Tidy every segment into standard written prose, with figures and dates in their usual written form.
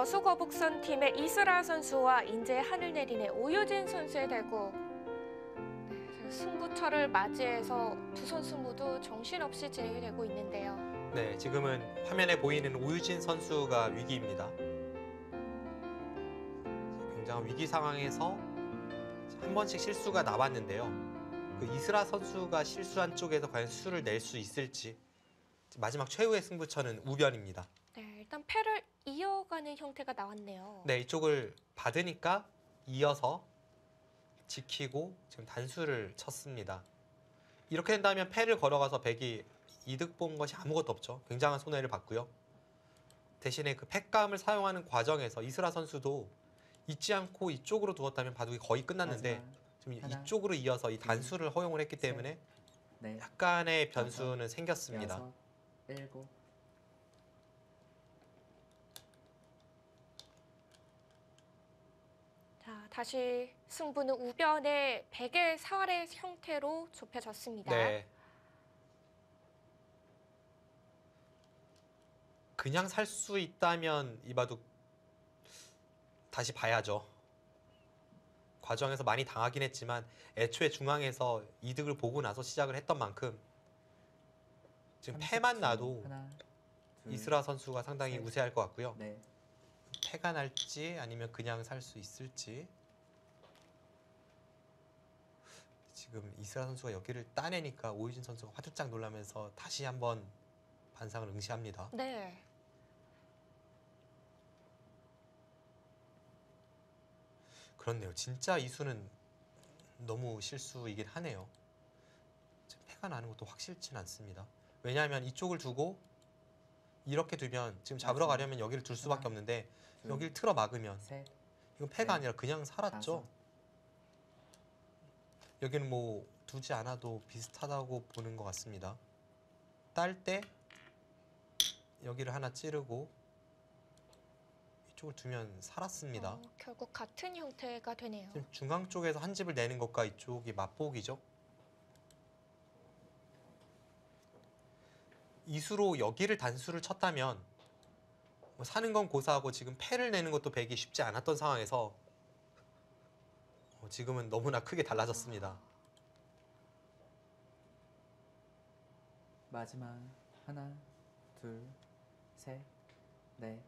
여수거북선 팀의 이슬아 선수와 인제 하늘내린의 오유진 선수의 대구. 네, 승부처를 맞이해서 두 선수 모두 정신없이 진행이 되고 있는데요. 네, 지금은 화면에 보이는 오유진 선수가 위기입니다. 굉장한 위기 상황에서 한 번씩 실수가 나왔는데요. 그 이슬아 선수가 실수한 쪽에서 과연 수를 낼 수 있을지 마지막 최후의 승부처는 우변입니다. 네, 일단 패를 이어가는 형태가 나왔네요. 네, 이쪽을 받으니까 이어서 지키고 지금 단수를 쳤습니다. 이렇게 된다면 패를 걸어가서 백이 이득 본 것이 아무것도 없죠. 굉장한 손해를 봤고요. 대신에 그 패감을 사용하는 과정에서 이슬아 선수도 잊지 않고 이쪽으로 두었다면 바둑이 거의 끝났는데 지금 이쪽으로 이어서 이 단수를 허용을 했기 때문에 약간의 변수는 생겼습니다. 7. 자, 다시 승부는 우변의 백의 살의 형태로 좁혀졌습니다. 네. 그냥 살 수 있다면 이 바둑 다시 봐야죠. 과정에서 많이 당하긴 했지만 애초에 중앙에서 이득을 보고 나서 시작을 했던 만큼 지금 패만 나도 이슬아 선수가 상당히 우세할 것 같고요. 네. 패가 날지 아니면 그냥 살 수 있을지. 지금 이슬아 선수가 여기를 따내니까 오유진 선수가 화들짝 놀라면서 다시 한번 반상을 응시합니다. 네. 그렇네요. 진짜 이 수는 너무 실수이긴 하네요. 지금 패가 나는 것도 확실치는 않습니다. 왜냐하면 이쪽을 두고 이렇게 두면 지금 잡으러 가려면 여기를 둘 수밖에 없는데 여기를 틀어 막으면 이건 패가 아니라 그냥 살았죠. 여기는 뭐 두지 않아도 비슷하다고 보는 것 같습니다. 딸 때 여기를 하나 찌르고 이쪽을 두면 살았습니다. 결국 같은 형태가 되네요. 지금 중앙 쪽에서 한 집을 내는 것과 이쪽이 맞보기죠. 이수로 여기를 단수를 쳤다면 뭐 사는 건 고사하고 지금 패를 내는 것도 백이 쉽지 않았던 상황에서 지금은 너무나 크게 달라졌습니다. 마지막 하나, 둘, 셋, 넷,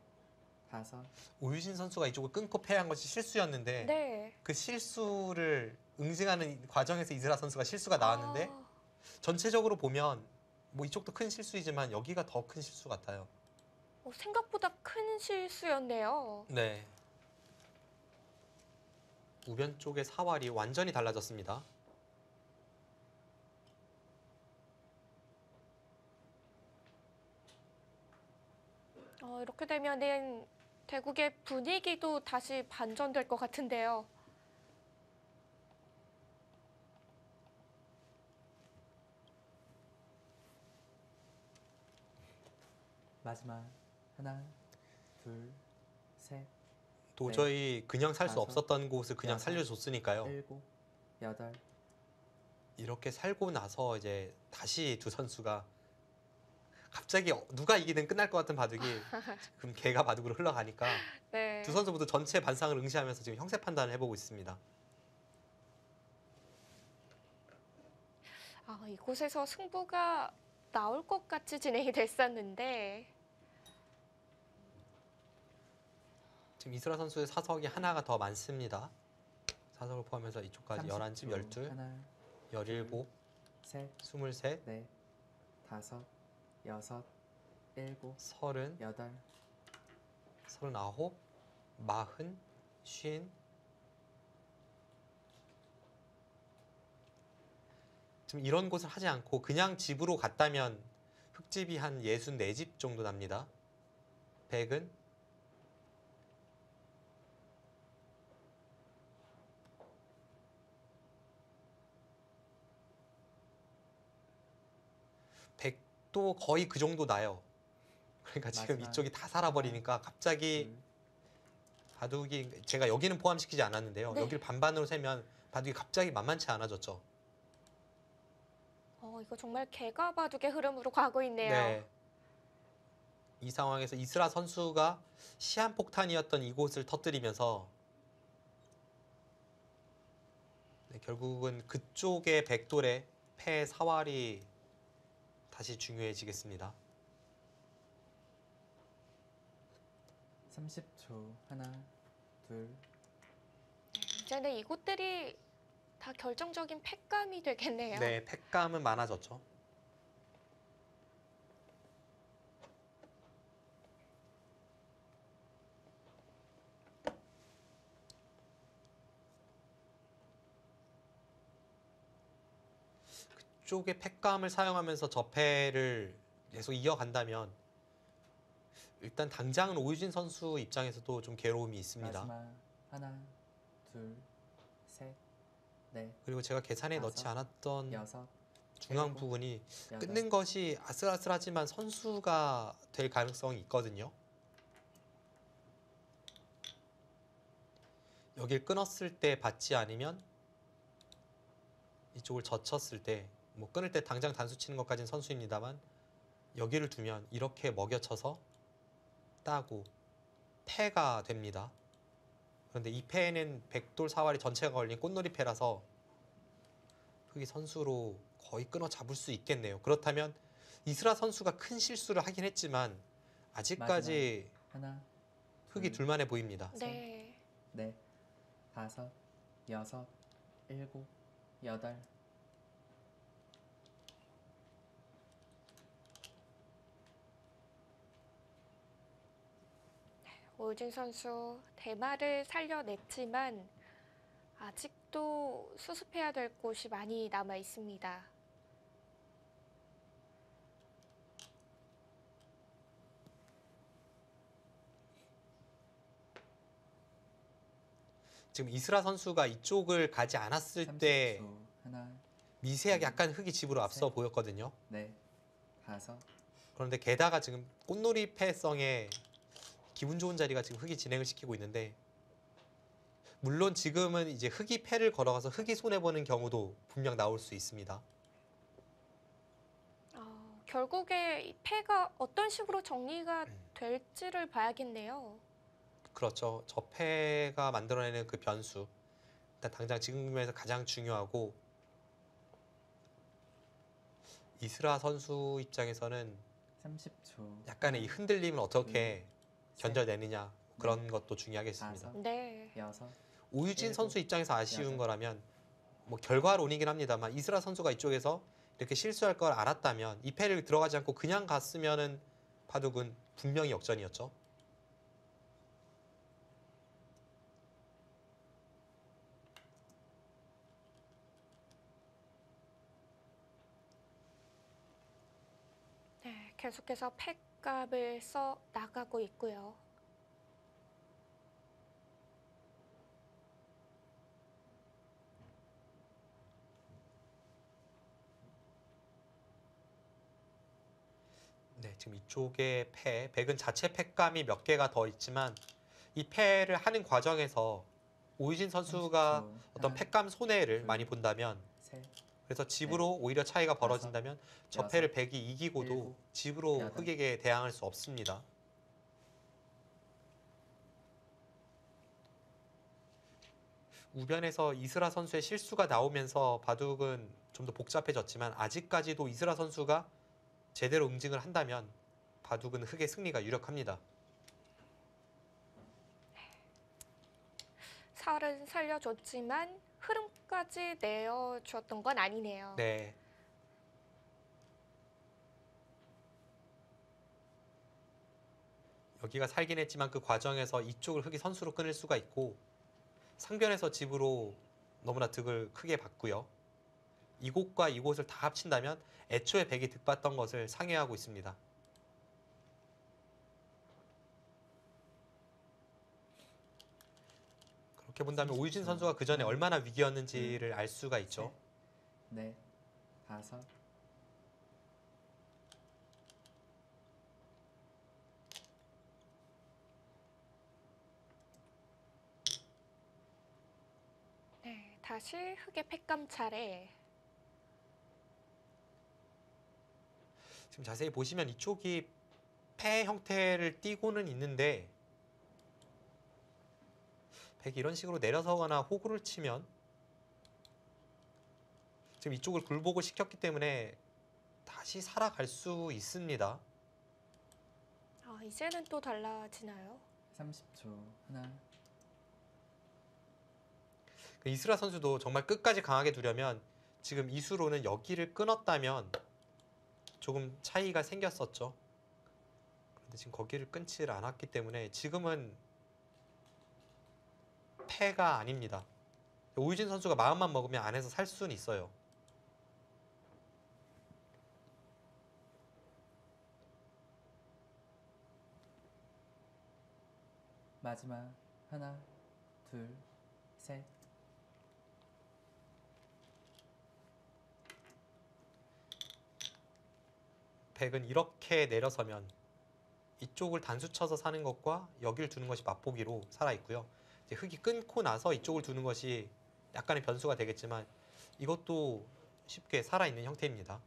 다섯. 오유진 선수가 이쪽을 끊고 패한 것이 실수였는데 네. 그 실수를 응징하는 과정에서 이슬아 선수가 실수가 나왔는데 전체적으로 보면 뭐 이쪽도 큰 실수이지만 여기가 더 큰 실수 같아요. 생각보다 큰 실수였네요. 네. 우변 쪽의 사활이 완전히 달라졌습니다. 이렇게 되면은 대국의 분위기도 다시 반전될 것 같은데요. 마지막 하나, 둘, 셋, 도저히 그냥 살 수 다섯, 없었던 곳을 그냥 여섯, 살려줬으니까요. 7, 8. 이렇게 살고 나서 이제 다시 두 선수가 갑자기 누가 이기든 끝날 것 같은 바둑이 지금 개가 바둑으로 흘러가니까 네. 두 선수 모두 전체 반상을 응시하면서 지금 형세 판단을 해보고 있습니다. 이곳에서 승부가 나올 것 같이 진행이 됐었는데 지금 이슬아 선수의 사석이 하나가 더 많습니다. 사석을 포함해서 이쪽까지 11집, 12, 하나, 17, 셋, 23, 넷, 다섯, 여섯, 7, 30, 8. 39, 40, 50. 지금 이런 곳을 하지 않고 그냥 집으로 갔다면 흙집이 한 64집 정도 납니다. 100은 또 거의 그 정도 나요. 그러니까 지금 이쪽이 다 살아버리니까 갑자기 바둑이 제가 여기는 포함시키지 않았는데요. 네. 여기를 반반으로 세면 바둑이 갑자기 만만치 않아졌죠. 이거 정말 개가 바둑의 흐름으로 가고 있네요. 네. 이 상황에서 이스라 선수가 시한폭탄이었던 이곳을 터뜨리면서 네, 결국은 그쪽의 백돌의 패 사활이 다시 중요해지겠습니다. 30초. 하나, 둘, 이제는 이곳들이 다 결정적인 팩감이 되겠네요. 네, 팩감은 많아졌죠. 그쪽의 팩감을 사용하면서 저패를 계속 이어간다면 일단 당장은 오유진 선수 입장에서도 좀 괴로움이 있습니다. 마지막. 하나, 둘, 셋, 넷, 그리고 제가 계산에 넣지 다섯, 않았던 여섯, 중요한 일곱, 부분이 여덟, 끊는 것이 아슬아슬하지만 선수가 될 가능성이 있거든요. 여길 끊었을 때 받지 않으면 이쪽을 젖혔을 때 뭐 끊을 때 당장 단수 치는 것까지는 선수입니다만 여기를 두면 이렇게 먹여쳐서 따고 패가 됩니다. 그런데 이 패에는 백돌 사활이 전체가 걸린 꽃놀이 패라서 흑이 선수로 거의 끊어 잡을 수 있겠네요. 그렇다면 이스라 선수가 큰 실수를 하긴 했지만 아직까지 하나, 흑이 둘, 둘만해 보입니다. 네. 넷, 다섯, 여섯, 일곱, 여덟. 오유진 선수 대마를 살려냈지만 아직도 수습해야 될 곳이 많이 남아 있습니다. 지금 이스라 선수가 이쪽을 가지 않았을 때 30초. 하나, 미세하게 약간 흑이 집으로 앞서 셋. 보였거든요. 넷, 다섯, 그런데 게다가 지금 꽃놀이 패성에 기분 좋은 자리가 지금 흑이 진행을 시키고 있는데 물론 지금은 이제 흑이 패를 걸어가서 흑이 손해보는 경우도 분명 나올 수 있습니다. 결국에 이 패가 어떤 식으로 정리가 될지를 봐야겠네요. 그렇죠. 저 패가 만들어내는 그 변수 일단 당장 지금 국면에서 가장 중요하고 이스라 선수 입장에서는 30초. 약간의 이 흔들림을 어떻게 셋, 견뎌내느냐 그런 것도 중요하겠습니다. 다섯, 네. 여섯, 오유진 일곱, 선수 입장에서 아쉬운 여덟. 거라면 뭐 결과론이긴 합니다만 이스라 선수가 이쪽에서 이렇게 실수할 걸 알았다면 이 패를 들어가지 않고 그냥 갔으면은 바둑은 분명히 역전이었죠. 네, 계속해서 팩값을 써 나가고 있고요. 네, 지금 이쪽에 패, 백은 자체 패감이 몇 개가 더 있지만 이 패를 하는 과정에서 오유진 선수가 30초. 어떤 하나, 패감 손해를 둘, 많이 본다면 셋, 그래서 집으로 오히려 차이가 벌어진다면 저 여섯, 패를 백이 이기고도 일곱, 집으로 여덟. 흑에게 대항할 수 없습니다. 우변에서 이스라 선수의 실수가 나오면서 바둑은 좀 더 복잡해졌지만 아직까지도 이스라 선수가 제대로 응징을 한다면 바둑은 흑의 승리가 유력합니다. 살은 살려줬지만 흐름까지 내어줬던 건 아니네요. 네. 여기가 살긴 했지만 그 과정에서 이쪽을 흑이 선수로 끊을 수가 있고 상변에서 집으로 너무나 득을 크게 봤고요. 이곳과 이곳을 다 합친다면 애초에 백이 득봤던 것을 상회하고 있습니다. 그렇게 본다면 30초. 오유진 선수가 그 전에 하나, 얼마나 위기였는지를 알 수가 있죠. 셋, 넷, 다섯, 네, 다시 흑의 팩감 차례. 지금 자세히 보시면 이쪽이 패 형태를 띄고는 있는데 백이 이런 식으로 내려서거나 호구를 치면 지금 이쪽을 굴복을 시켰기 때문에 다시 살아갈 수 있습니다. 아, 이제는 또 달라지나요? 30초. 하나, 이스라 선수도 정말 끝까지 강하게 두려면 지금 이수로는 여기를 끊었다면 조금 차이가 생겼었죠. 그런데 지금 거기를 끊질 않았기 때문에 지금은 패가 아닙니다. 오유진 선수가 마음만 먹으면 안에서 살 수는 있어요. 마지막. 하나, 둘, 셋. 백은 이렇게 내려서면 이쪽을 단수 쳐서 사는 것과 여기를 두는 것이 맛보기로 살아있고요. 이제 흙이 끊고 나서 이쪽을 두는 것이 약간의 변수가 되겠지만 이것도 쉽게 살아있는 형태입니다.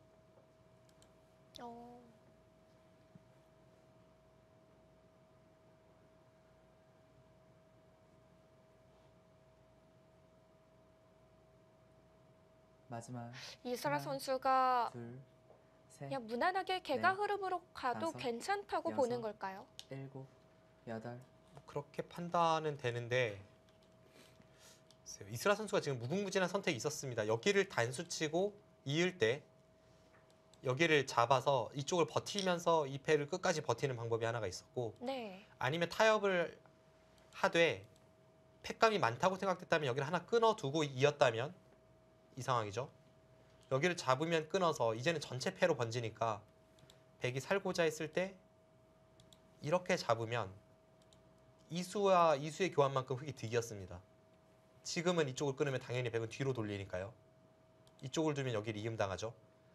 어, 마지막. 이스라 하나, 선수가 둘, 셋, 그냥 무난하게 개가 네, 흐름으로 가도 다섯, 괜찮다고 여섯. 보는 걸까요? 일곱, 여덟. 그렇게 판단은 되는데 글쎄요, 이스라 선수가 지금 무궁무진한 선택이 있었습니다. 여기를 단수 치고 이을 때 여기를 잡아서 이쪽을 버티면서 이 패를 끝까지 버티는 방법이 하나가 있었고 네. 아니면 타협을 하되 패감이 많다고 생각됐다면 여기를 하나 끊어두고 이었다면 이 상황이죠. 여기를 잡으면 끊어서 이제는 전체 패로 번지니까 백이 살고자 했을 때 이렇게 잡으면 이수와 이수의 교환만큼 흙이 득이었습니다. 지금은 이쪽을 끊으면 당연히 백은 뒤로 돌리니까요. 이쪽을 두면 여기를 이음당하죠.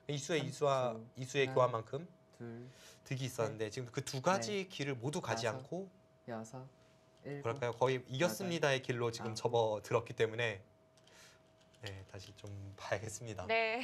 이수의 30초. 이수의 하나, 교환만큼 둘, 득이 있었는데 지금 그 두 가지 길을 모두 가지 다섯, 않고 여섯, 일곱. 뭐랄까요, 거의 이겼습니다의 길로 지금 아홉. 접어들었기 때문에 네, 다시 좀 봐야겠습니다. 네.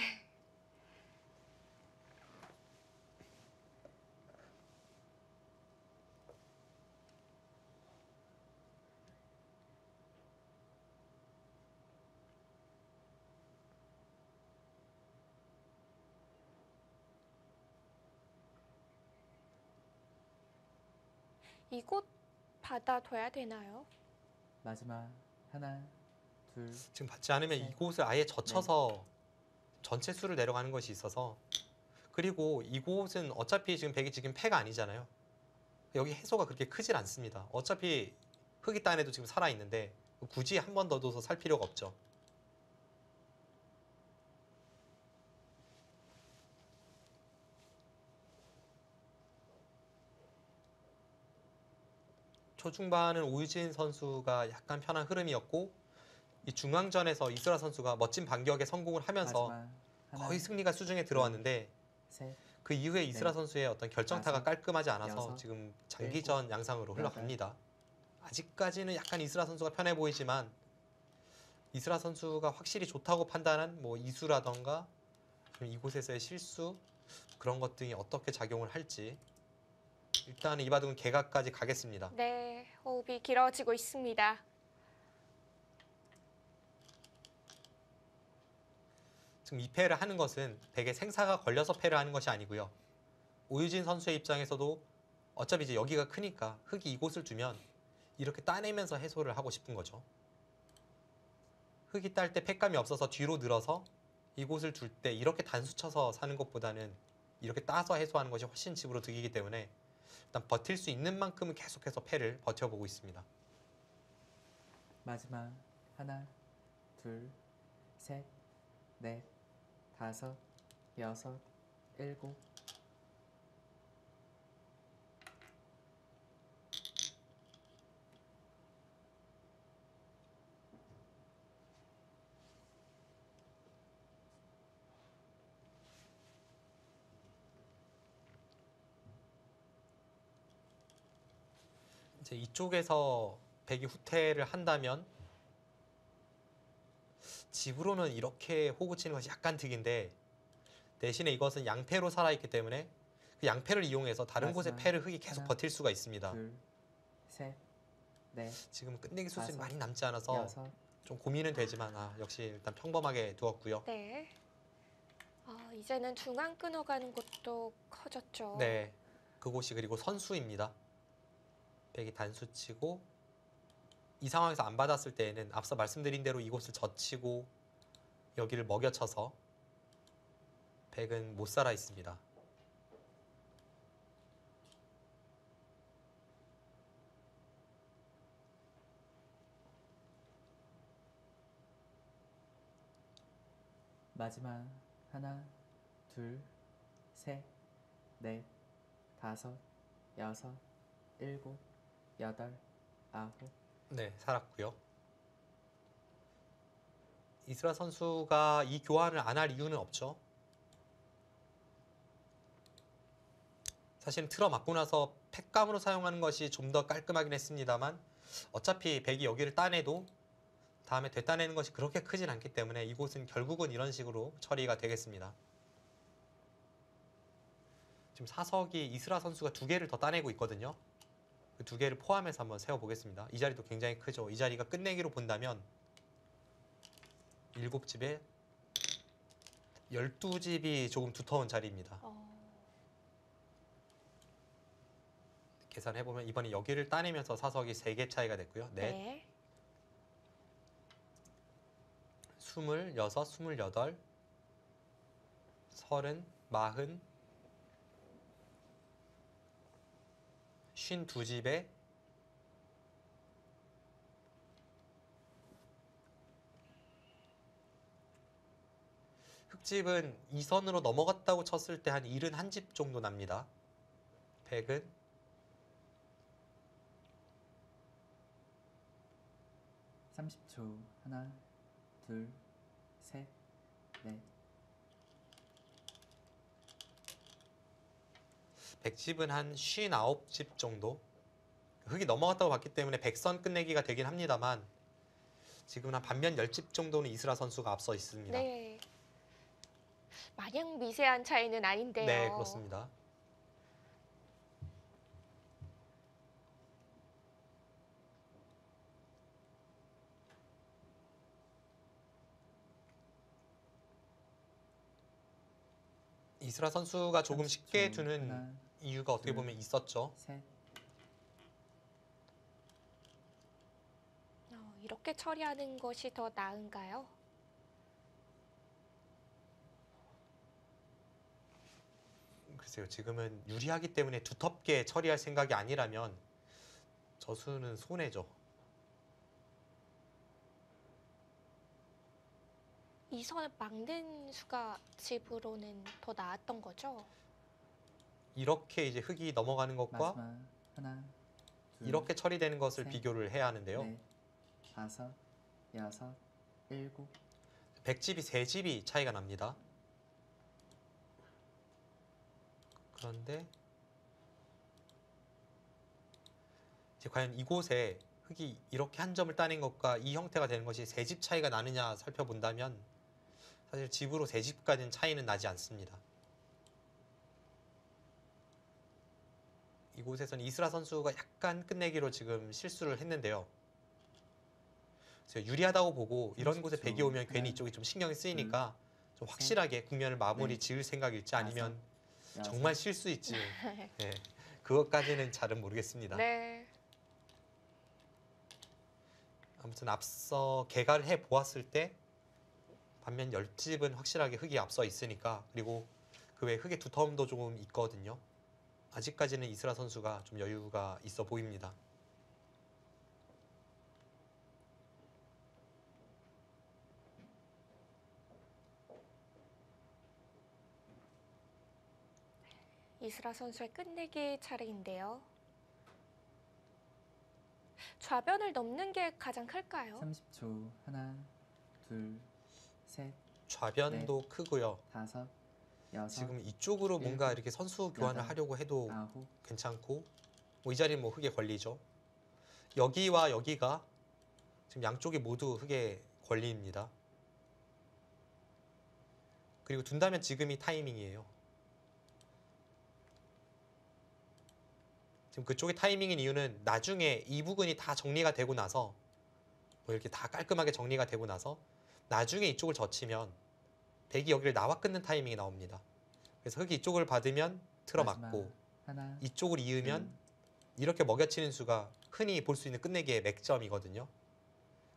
이곳 받아둬야 되나요? 마지막. 하나, 둘, 지금 받지 않으면 네. 이곳을 아예 젖혀서 전체 수를 내려가는 것이 있어서 그리고 이곳은 어차피 지금 백이 지금 패가 아니잖아요. 여기 해소가 그렇게 크질 않습니다. 어차피 흙이 딴에도 지금 살아있는데 굳이 한 번 더 둬서 살 필요가 없죠. 초중반은 오유진 선수가 약간 편한 흐름이었고 이 중앙전에서 이스라 선수가 멋진 반격에 성공을 하면서 마지막. 하나, 거의 승리가 수중에 들어왔는데 셋, 그 이후에 이스라 네. 선수의 어떤 결정타가 다섯, 깔끔하지 않아서 여섯, 지금 장기전 양상으로 흘러갑니다. 아직까지는 약간 이스라 선수가 편해 보이지만 이스라 선수가 확실히 좋다고 판단한 뭐 이수라던가 이곳에서의 실수 그런 것 등이 어떻게 작용을 할지 일단은 이바둑은 개각까지 가겠습니다. 네. 호흡이 길어지고 있습니다. 지금 이 패를 하는 것은 백의 생사가 걸려서 패를 하는 것이 아니고요. 오유진 선수의 입장에서도 어차피 이제 여기가 크니까 흙이 이곳을 두면 이렇게 따내면서 해소를 하고 싶은 거죠. 흙이 딸 때 패감이 없어서 뒤로 늘어서 이곳을 둘 때 이렇게 단수 쳐서 사는 것보다는 이렇게 따서 해소하는 것이 훨씬 집으로 득이기 때문에 일단 버틸 수 있는 만큼은 계속해서 패를 버텨보고 있습니다. 마지막. 하나, 둘, 셋, 넷, 다섯, 여섯, 일곱. 이제 이쪽에서 백이 후퇴를 한다면 집으로는 이렇게 호구 치는 것이 약간 득인데 대신에 이것은 양패로 살아있기 때문에 그 양패를 이용해서 다른 곳의 마지막 패를 흙이 계속 하나, 버틸 수가 있습니다. 둘, 셋, 넷, 지금 끝내기 수순이 다섯, 많이 남지 않아서 여섯, 좀 고민은 되지만 역시 일단 평범하게 두었고요. 네. 이제는 중앙 끊어가는 것도 커졌죠. 네, 그곳이 그리고 선수입니다. 백이 단수 치고 이 상황에서 안 받았을 때에는 앞서 말씀드린 대로 이곳을 젖히고 여기를 먹여쳐서 백은 못 살아 있습니다. 마지막 하나, 둘, 셋, 넷, 다섯, 여섯, 일곱, 여덟, 아홉. 네, 살았고요. 이스라 선수가 이 교환을 안 할 이유는 없죠. 사실 틀어 맞고 나서 팩감으로 사용하는 것이 좀 더 깔끔하긴 했습니다만 어차피 백이 여기를 따내도 다음에 되따내는 것이 그렇게 크진 않기 때문에 이곳은 결국은 이런 식으로 처리가 되겠습니다. 지금 사석이 이스라 선수가 2개를 더 따내고 있거든요. 그 2개를 포함해서 한번 세워보겠습니다. 이 자리도 굉장히 크죠. 이 자리가 끝내기로 본다면 7집에 12집이 조금 두터운 자리입니다. 계산해보면 이번에 여기를 따내면서 사석이 3개 차이가 됐고요. 넷, 네. 26, 28, 30, 40, 52집에 흑집은 2선으로 넘어갔다고 쳤을 때 한 71집 정도 납니다. 백은 30초. 하나, 둘, 셋, 넷. 백집은 한 59집 정도. 흑이 넘어갔다고 봤기 때문에 백선 끝내기가 되긴 합니다만 지금 한 반면 10집 정도는 이스라 선수가 앞서 있습니다. 네. 마냥 미세한 차이는 아닌데요. 네, 그렇습니다. 이스라 선수가 조금 30초. 쉽게 두는 하나, 이유가 어떻게 둘, 보면 있었죠. 셋. 이렇게 처리하는 것이 더 나은가요? 글쎄요, 지금은 유리하기 때문에 두텁게 처리할 생각이 아니라면 저수는 손해죠. 이 선을 막는 수가 집으로는 더 나았던 거죠? 이렇게 이제 흑이 넘어가는 것과 마지막 하나, 둘, 이렇게 처리되는 것을 셋, 비교를 해야 하는데요. 넷, 다섯, 여섯, 일곱. 백집이 3집이 차이가 납니다. 그런데 이제 과연 이곳에 흑이 이렇게 한 점을 따낸 것과 이 형태가 되는 것이 3집 차이가 나느냐 살펴본다면 사실 집으로 3집까지는 차이는 나지 않습니다. 이곳에서는 이스라 선수가 약간 끝내기로 지금 실수를 했는데요. 그래서 유리하다고 보고 이런 곳에 30초. 백이 오면 괜히 하나, 이쪽이 좀 신경이 쓰이니까 좀 셋, 확실하게 국면을 마무리 넷, 지을 생각일지 아니면 여섯, 정말 실수일지 네, 그것까지는 잘은 모르겠습니다. 네. 아무튼 앞서 개가를 해 보았을 때 반면 10집은 확실하게 흑이 앞서 있으니까 그리고 그 외에 흑의 두터움도 조금 있거든요. 아직까지는 이스라 선수가 좀 여유가 있어 보입니다. 이스라 선수의 끝내기 차례인데요. 좌변을 넘는 게 가장 클까요? 30초. 하나, 둘, 셋, 좌변도 크고요. 다섯, 여섯, 지금 이쪽으로 뭔가 일곱, 이렇게 선수 교환을 여덟, 하려고 해도 아홉. 괜찮고 뭐 이 자리는 뭐 흑에 걸리죠. 여기와 여기가 지금 양쪽이 모두 흑에 걸립니다. 그리고 둔다면 지금이 타이밍이에요. 지금 그쪽이 타이밍인 이유는 나중에 이 부분이 다 정리가 되고 나서 뭐 이렇게 다 깔끔하게 정리가 되고 나서 나중에 이쪽을 젖히면 백이 여기를 나와 끊는 타이밍이 나옵니다. 그래서 흑이 이쪽을 받으면 틀어맞고 마지막 하나, 이쪽을 이으면 이렇게 먹여치는 수가 흔히 볼 수 있는 끝내기의 맥점이거든요.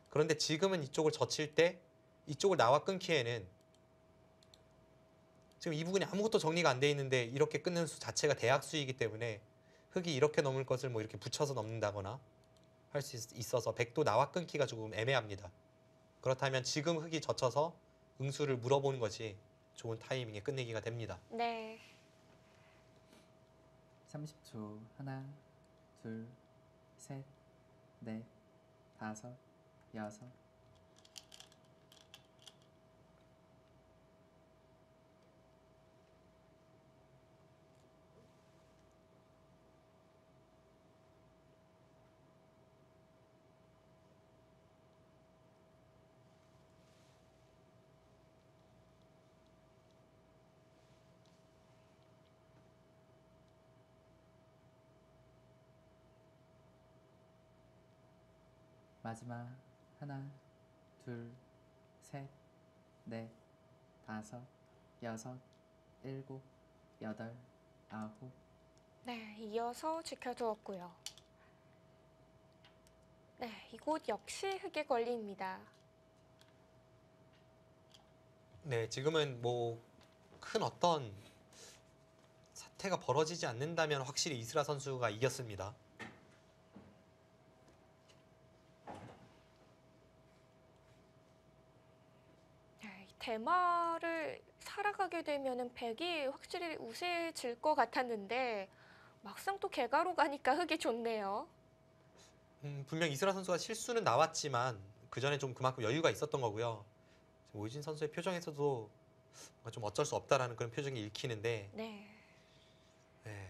그런데 지금은 이쪽을 젖힐 때 이쪽을 나와 끊기에는 지금 이 부분이 아무것도 정리가 안 돼 있는데 이렇게 끊는 수 자체가 대약수이기 때문에 흑이 이렇게 넘을 것을 뭐 이렇게 붙여서 넘는다거나 할 수 있어서 백도 나와 끊기가 조금 애매합니다. 그렇다면 지금 흑이 젖혀서 응수를 물어보는 것이 좋은 타이밍에 끝내기가 됩니다. 네. 30초. 하나, 둘, 셋, 넷, 다섯, 여섯. 마지막 하나, 둘, 셋, 넷, 다섯, 여섯, 일곱, 여덟, 아홉. 네, 이어서 지켜두었고요. 네, 이곳 역시 흑의 권리입니다. 네, 지금은 뭐 큰 어떤 사태가 벌어지지 않는다면 확실히 이스라 선수가 이겼습니다. 네, 이 대마를 살아가게 되면은 백이 확실히 우세해질 것 같았는데 막상 또 개가로 가니까 흑이 좋네요. 분명 이스라 선수가 실수는 나왔지만 그 전에 좀 그만큼 여유가 있었던 거고요. 지금 오유진 선수의 표정에서도 뭔가 좀 어쩔 수 없다라는 그런 표정이 읽히는데, 네. 네.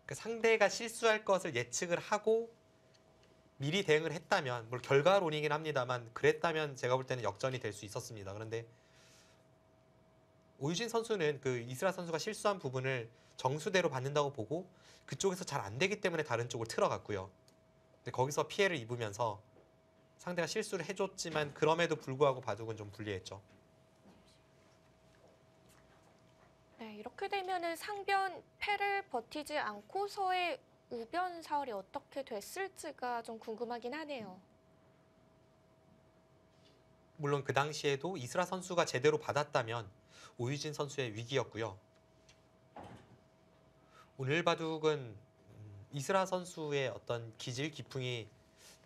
그 상대가 실수할 것을 예측을 하고 미리 대응을 했다면, 물론 결과론이긴 합니다만 그랬다면 제가 볼 때는 역전이 될 수 있었습니다. 그런데 오유진 선수는 그 이스라 선수가 실수한 부분을 정수대로 받는다고 보고 그쪽에서 잘 안 되기 때문에 다른 쪽을 틀어갔고요. 근데 거기서 피해를 입으면서 상대가 실수를 해줬지만 그럼에도 불구하고 바둑은 좀 불리했죠. 네, 이렇게 되면은 상변 패를 버티지 않고서의 우변 사활이 어떻게 됐을지가 좀 궁금하긴 하네요. 물론 그 당시에도 이스라 선수가 제대로 받았다면 오유진 선수의 위기였고요. 오늘 바둑은 이스라 선수의 어떤 기질 기풍이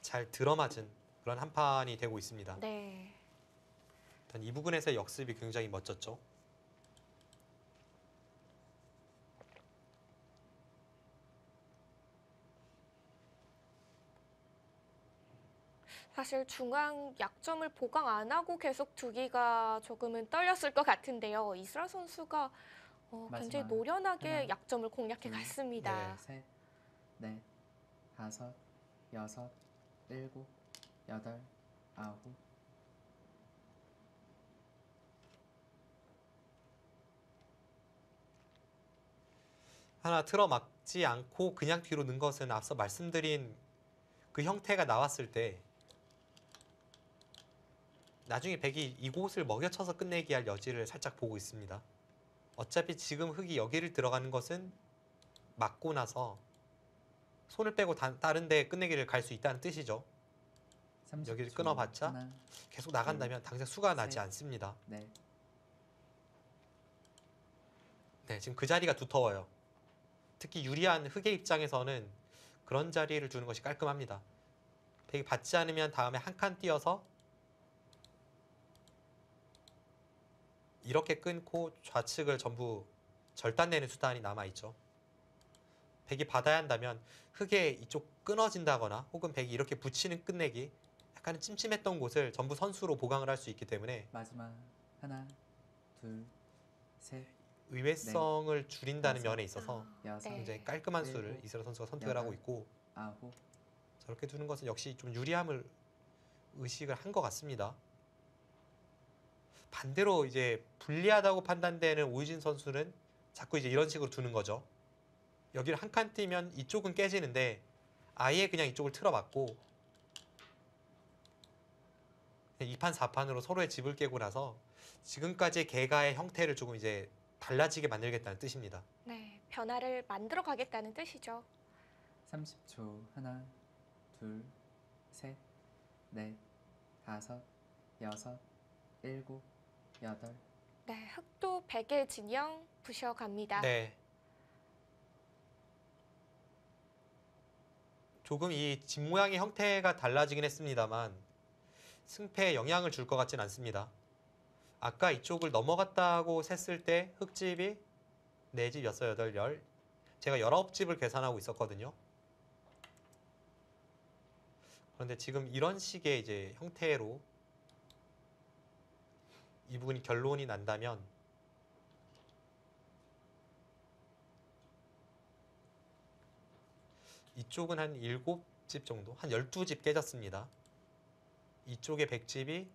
잘 들어맞은 그런 한 판이 되고 있습니다. 네. 일단 이 부분에서의 역습이 굉장히 멋졌죠. 사실 중앙 약점을 보강 안 하고 계속 두기가 조금은 떨렸을 것 같은데요. 이스라 선수가 굉장히 마지막 노련하게 하나, 약점을 공략해 둘, 갔습니다. 셋, 넷, 다섯, 여섯, 일곱, 여덟, 아홉. 하나 틀어막지 않고 그냥 뒤로 는 것은 앞서 말씀드린 그 형태가 나왔을 때 나중에 백이 이곳을 먹여쳐서 끝내기 할 여지를 살짝 보고 있습니다. 어차피 지금 흑이 여기를 들어가는 것은 막고 나서 손을 빼고 다른 데 끝내기를 갈 수 있다는 뜻이죠. 30초. 여기를 끊어봤자 하나, 계속 나간다면 당장 수가 나지 셋. 않습니다. 넷, 네, 지금 그 자리가 두터워요. 특히 유리한 흑의 입장에서는 그런 자리를 두는 것이 깔끔합니다. 백이 받지 않으면 다음에 한 칸 띄어서 이렇게 끊고 좌측을 전부 절단내는 수단이 남아있죠. 백이 받아야 한다면 흑의 이쪽 끊어진다거나 혹은 백이 이렇게 붙이는 끝내기 약간은 찜찜했던 곳을 전부 선수로 보강을 할 수 있기 때문에 마지막 하나, 둘, 셋, 의외성을 줄인다는 다섯. 면에 있어서 여섯, 네. 굉장히 깔끔한 일곱, 수를 이스라 선수가 선택을 하고 여덟. 있고 아홉. 저렇게 두는 것은 역시 좀 유리함을 의식을 한 것 같습니다. 반대로 이제 불리하다고 판단되는 오유진 선수는 자꾸 이제 이런 식으로 두는 거죠. 여기를 한 칸 띄면 이쪽은 깨지는데 아예 그냥 이쪽을 틀어막고 2판 4판으로 서로의 집을 깨고 나서 지금까지의 개가의 형태를 조금 이제 달라지게 만들겠다는 뜻입니다. 네, 변화를 만들어 가겠다는 뜻이죠. 30초. 하나, 둘, 셋, 넷, 다섯, 여섯, 일곱, 여덟. 네, 흑도 백의 진영 부셔갑니다. 네. 조금 이 집 모양의 형태가 달라지긴 했습니다만 승패에 영향을 줄 것 같진 않습니다. 아까 이쪽을 넘어갔다고 셌을 때 흑집이 4집, 6, 8, 10 제가 19집을 계산하고 있었거든요. 그런데 지금 이런 식의 이제 형태로 이 부분이 결론이 난다면 이쪽은 한 7집 정도, 한 12집 깨졌습니다. 이쪽에 100집이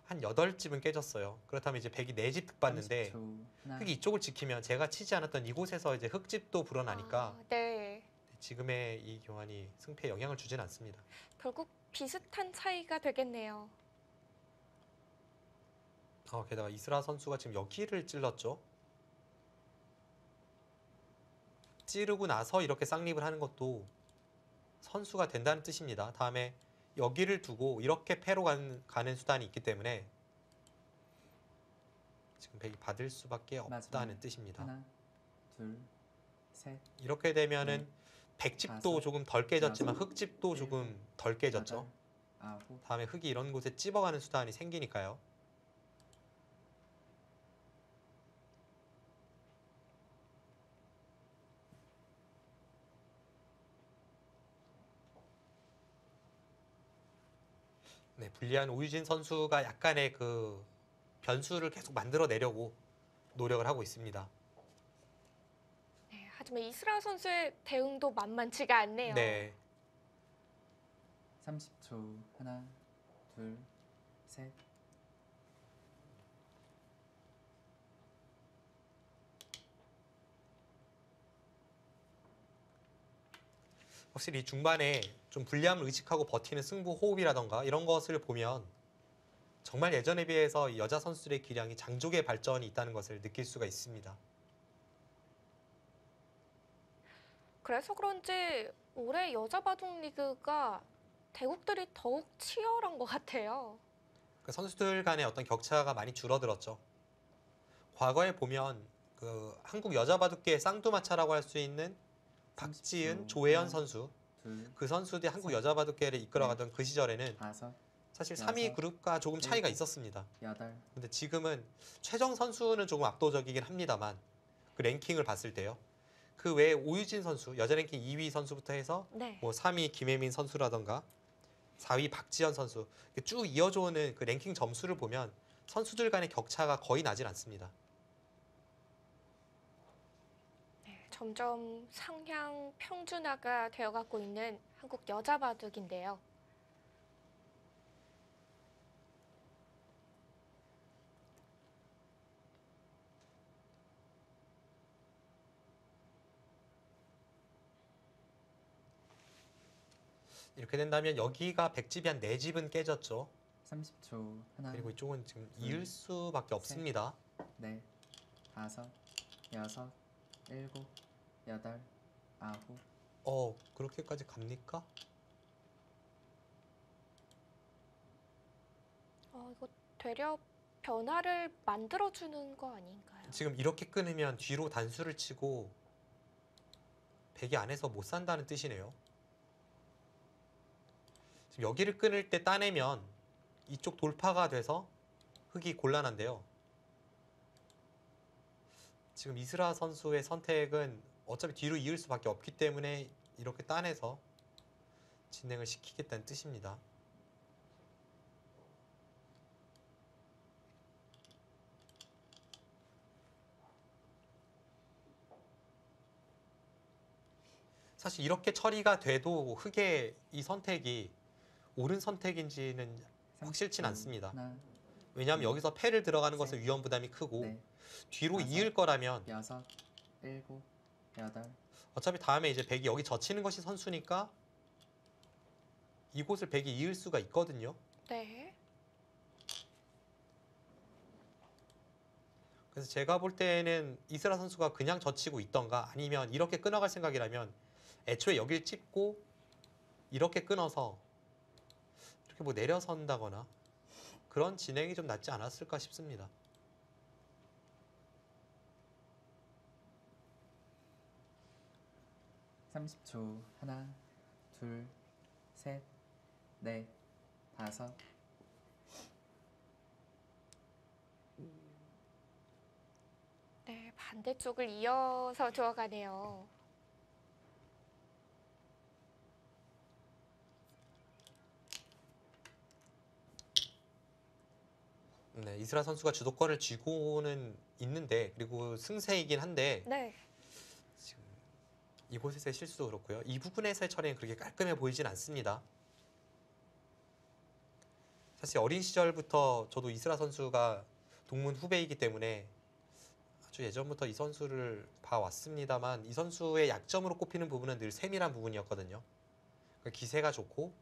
한 8집은 깨졌어요. 그렇다면 이제 100이 4집 득받는데 30초. 하나, 흙이 이쪽을 지키면 제가 치지 않았던 이곳에서 이제 흙집도 불어나니까 아, 네, 지금의 이 교환이 승패에 영향을 주진 않습니다. 결국 비슷한 차이가 되겠네요. 게다가 이스라 선수가 지금 여기를 찔렀죠. 찌르고 나서 이렇게 쌍립을 하는 것도 선수가 된다는 뜻입니다. 다음에 여기를 두고 이렇게 패로 가는 수단이 있기 때문에 지금 백이 받을 수밖에 없다는 마지막. 뜻입니다. 하나, 둘, 셋, 이렇게 되면은 넷, 백집도 다섯, 조금 덜 깨졌지만 여섯, 흑집도 조금 일곱, 덜 깨졌죠. 여덟, 아홉. 다음에 흙이 이런 곳에 찝어가는 수단이 생기니까요. 네, 불리한 오유진 선수가 약간의 그 변수를 계속 만들어내려고 노력을 하고 있습니다. 네, 하지만 이스라 선수의 대응도 만만치가 않네요. 네, 30초. 하나, 둘, 셋. 확실히 중반에 좀 불리함을 의식하고 버티는 승부 호흡이라던가 이런 것을 보면 정말 예전에 비해서 이 여자 선수들의 기량이 장족의 발전이 있다는 것을 느낄 수가 있습니다. 그래서 그런지 올해 여자 바둑 리그가 대국들이 더욱 치열한 것 같아요. 그 선수들 간의 어떤 격차가 많이 줄어들었죠. 과거에 보면 그 한국 여자 바둑계의 쌍두마차라고 할 수 있는 박지은, 30초. 조혜연 하나, 선수 둘, 그 선수들이 한국 셋, 여자 바둑계를 이끌어가던 그 시절에는 다섯, 사실 여섯, 3위 그룹과 조금 차이가 일곱. 있었습니다. 여덟. 근데 지금은 최정 선수는 조금 압도적이긴 합니다만 그 랭킹을 봤을 때요. 그 외에 오유진 선수, 여자 랭킹 2위 선수부터 해서 네. 뭐 3위 김혜민 선수라던가 4위 박지연 선수 이렇게 쭉 이어져 오는 그 랭킹 점수를 보면 선수들 간의 격차가 거의 나질 않습니다. 네, 점점 상향 평준화가 되어가고 있는 한국 여자 바둑인데요. 이렇게 된다면 여기가 100집이 한 4집은 깨졌죠. 30초. 하나, 그리고 이쪽은 지금 둘, 이을 수밖에 없습니다. 넷, 다섯, 여섯, 일곱, 여덟, 아홉. 그렇게까지 갑니까? 이거 되려 변화를 만들어주는 거 아닌가요? 지금 이렇게 끊으면 뒤로 단수를 치고 100이 안에서 못 산다는 뜻이네요. 지금 여기를 끊을 때 따내면 이쪽 돌파가 돼서 흙이 곤란한데요. 지금 이스라 선수의 선택은 어차피 뒤로 이을 수밖에 없기 때문에 이렇게 따내서 진행을 시키겠다는 뜻입니다. 사실 이렇게 처리가 돼도 흙의 이 선택이 옳은 선택인지는 확실치는 않습니다. 하나, 왜냐하면 여기서 패를 들어가는 것은 셋, 위험 부담이 크고 넷, 뒤로 다섯, 이을 거라면 여섯, 일곱, 여덟, 어차피 다음에 이제 백이 여기 젖히는 것이 선수니까 이곳을 백이 이을 수가 있거든요. 네. 그래서 제가 볼 때는 이스라 선수가 그냥 젖히고 있던가 아니면 이렇게 끊어갈 생각이라면 애초에 여길 찝고 이렇게 끊어서 이렇게 뭐 내려선다거나 그런 진행이 좀 낫지 않았을까 싶습니다. 삼십 초 하나, 둘, 셋, 넷, 다섯, 네, 반대쪽을 이어서 들어가네요. 네, 이스라 선수가 주도권을 쥐고는 있는데 그리고 승세이긴 한데 네. 지금 이곳에서의 실수도 그렇고요. 이 부분에서의 처리는 그렇게 깔끔해 보이진 않습니다. 사실 어린 시절부터 저도 이스라 선수가 동문 후배이기 때문에 아주 예전부터 이 선수를 봐왔습니다만 이 선수의 약점으로 꼽히는 부분은 늘 세밀한 부분이었거든요. 그러니까 기세가 좋고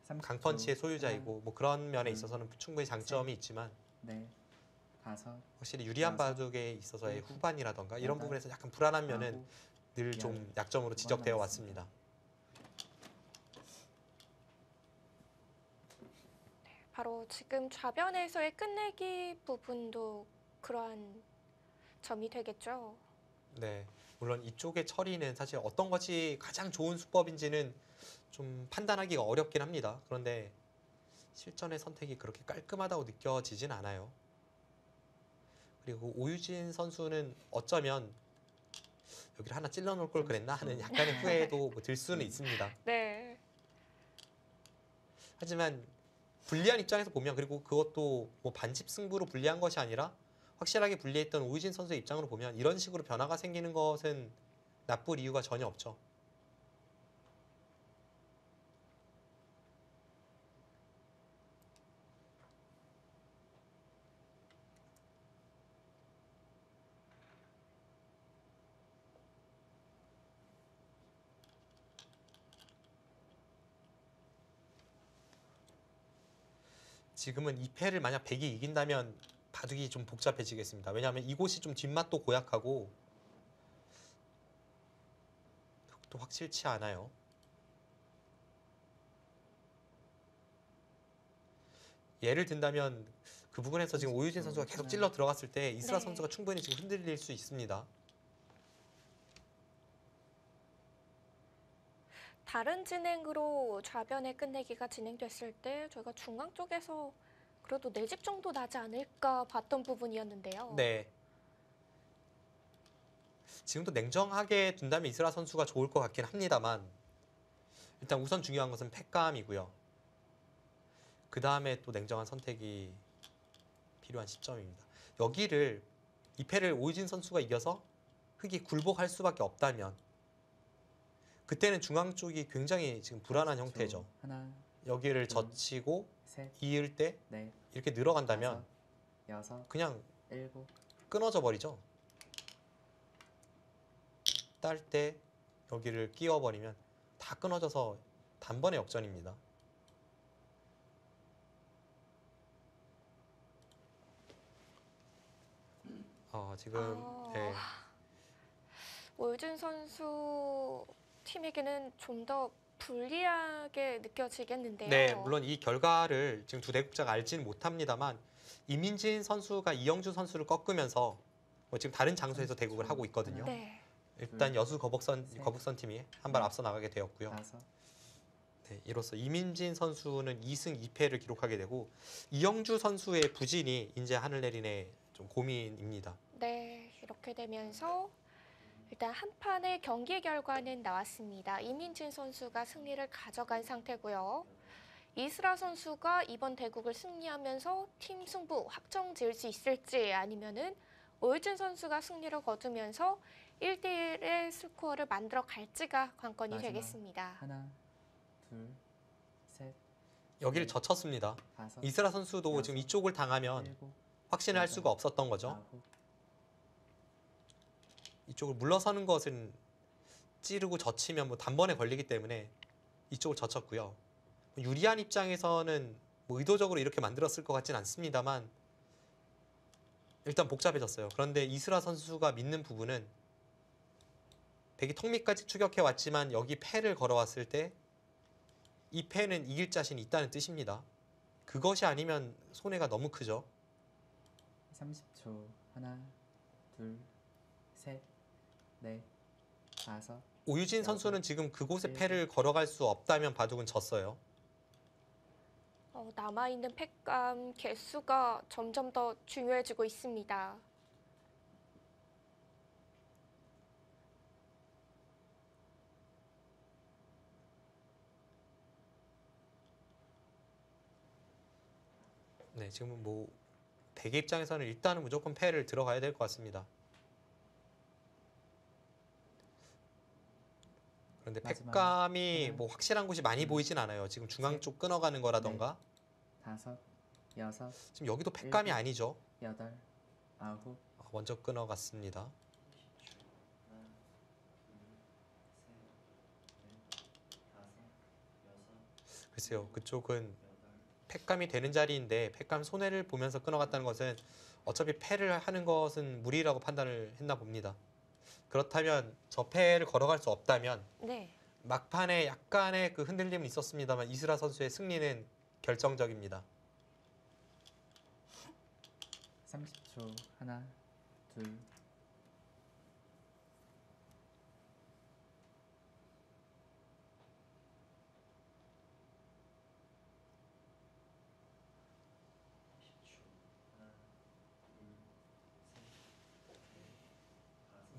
30초 강펀치의 소유자이고 뭐 그런 면에 둘, 있어서는 충분히 장점이 있지만 넷, 다섯, 확실히 유리한 여섯, 바둑에 있어서의 일곱, 후반이라던가 이런 여덟, 부분에서 약간 불안한 면은 아홉, 늘 좀 약점으로 지적되어 왔습니다. 바로 지금 좌변에서의 끝내기 부분도 그러한 점이 되겠죠. 네, 물론 이쪽의 처리는 사실 어떤 것이 가장 좋은 수법인지는 좀 판단하기가 어렵긴 합니다. 그런데 실전의 선택이 그렇게 깔끔하다고 느껴지진 않아요. 그리고 오유진 선수는 어쩌면 여기를 하나 찔러 놓을 걸 그랬나 하는 약간의 후회도 뭐들 수는 있습니다. 네. 하지만 불리한 입장에서 보면 그리고 그것도 뭐 반집 승부로 불리한 것이 아니라 확실하게 불리했던 오유진 선수의 입장으로 보면 이런 식으로 변화가 생기는 것은 나쁠 이유가 전혀 없죠. 지금은 이 패를 만약 백이 이긴다면 바둑이 좀 복잡해지겠습니다. 왜냐하면 이곳이 좀 뒷맛도 고약하고 또 확실치 않아요. 예를 든다면 그 부분에서 지금 오유진 선수가 계속 찔러 들어갔을 때 이스라 네. 선수가 충분히 지금 흔들릴 수 있습니다. 다른 진행으로 좌변의 끝내기가 진행됐을 때 저희가 중앙 쪽에서 그래도 4집 정도 나지 않을까 봤던 부분이었는데요. 네. 지금도 냉정하게 둔다면 이스라 선수가 좋을 것 같긴 합니다만 일단 우선 중요한 것은 패감이고요. 그 다음에 또 냉정한 선택이 필요한 시점입니다. 여기를 이 패를 오유진 선수가 이겨서 흑이 굴복할 수밖에 없다면 그때는 중앙 쪽이 굉장히 지금 불안한 30초 형태죠. 하나, 여기를 둘, 젖히고 셋, 이을 때 넷, 이렇게 늘어간다면 다섯, 여섯, 그냥 일곱, 끊어져 버리죠. 딸 때 여기를 끼워버리면 다 끊어져서 단번에 역전입니다. 지금 네. 오유진 선수 팀에게는 좀 더 불리하게 느껴지겠는데요. 네, 물론 이 결과를 지금 두 대국자가 알지는 못합니다만 이민진 선수가 이영주 선수를 꺾으면서 뭐 지금 다른 장소에서 대국을 하고 있거든요. 네. 일단 여수 거북선 셋, 팀이 한 발 앞서 나가게 되었고요. 다섯, 네, 이로써 이민진 선수는 2승 2패를 기록하게 되고 이영주 선수의 부진이 이제 하늘내린의 좀 고민입니다. 네, 이렇게 되면서 일단 한 판의 경기 결과는 나왔습니다. 이민진 선수가 승리를 가져간 상태고요. 이스라 선수가 이번 대국을 승리하면서 팀 승부 확정 지을 수 있을지 아니면은 오유진 선수가 승리를 거두면서 1대1의 스코어를 만들어 갈지가 관건이 마지막. 되겠습니다. 하나, 둘, 셋, 여기를 젖혔습니다. 다섯, 이스라 선수도 지금 여섯, 이쪽을 당하면 일곱, 확신을 할 여덟, 수가 없었던 거죠. 아홉, 이쪽을 물러서는 것은 찌르고 젖히면 뭐 단번에 걸리기 때문에 이쪽을 젖혔고요. 유리한 입장에서는 뭐 의도적으로 이렇게 만들었을 것 같진 않습니다만 일단 복잡해졌어요. 그런데 이스라 선수가 믿는 부분은 백이 턱 밑까지 추격해 왔지만 여기 패를 걸어왔을 때 이 패는 이길 자신이 있다는 뜻입니다. 그것이 아니면 손해가 너무 크죠. 30초. 하나, 둘, 셋, 넷, 다섯, 오유진 선수는 지금 그곳에 패를 걸어갈 수 없다면 바둑은 졌어요. 남아있는 팩감 개수가 점점 더 중요해지고 있습니다. 네, 지금은 뭐 백의 입장에서는 일단은 무조건 패를 들어가야 될 것 같습니다. 그런데 마지막 팩감이 하나, 뭐 확실한 곳이 많이 둘, 보이진 않아요. 지금 중앙 셋, 쪽 끊어가는 거라던가 다섯, 여섯, 지금 여기도 팩감이 일곱. 아니죠. 여덟, 아홉, 먼저 끊어갔습니다. 글쎄요, 그쪽은 팩감이 되는 자리인데 팩감 손해를 보면서 끊어갔다는 것은 어차피 패를 하는 것은 무리라고 판단을 했나 봅니다. 그렇다면 저 패를 걸어갈 수 없다면 네. 막판에 약간의 그 흔들림은 있었습니다만 이스라 선수의 승리는 결정적입니다. 30초. 하나, 둘,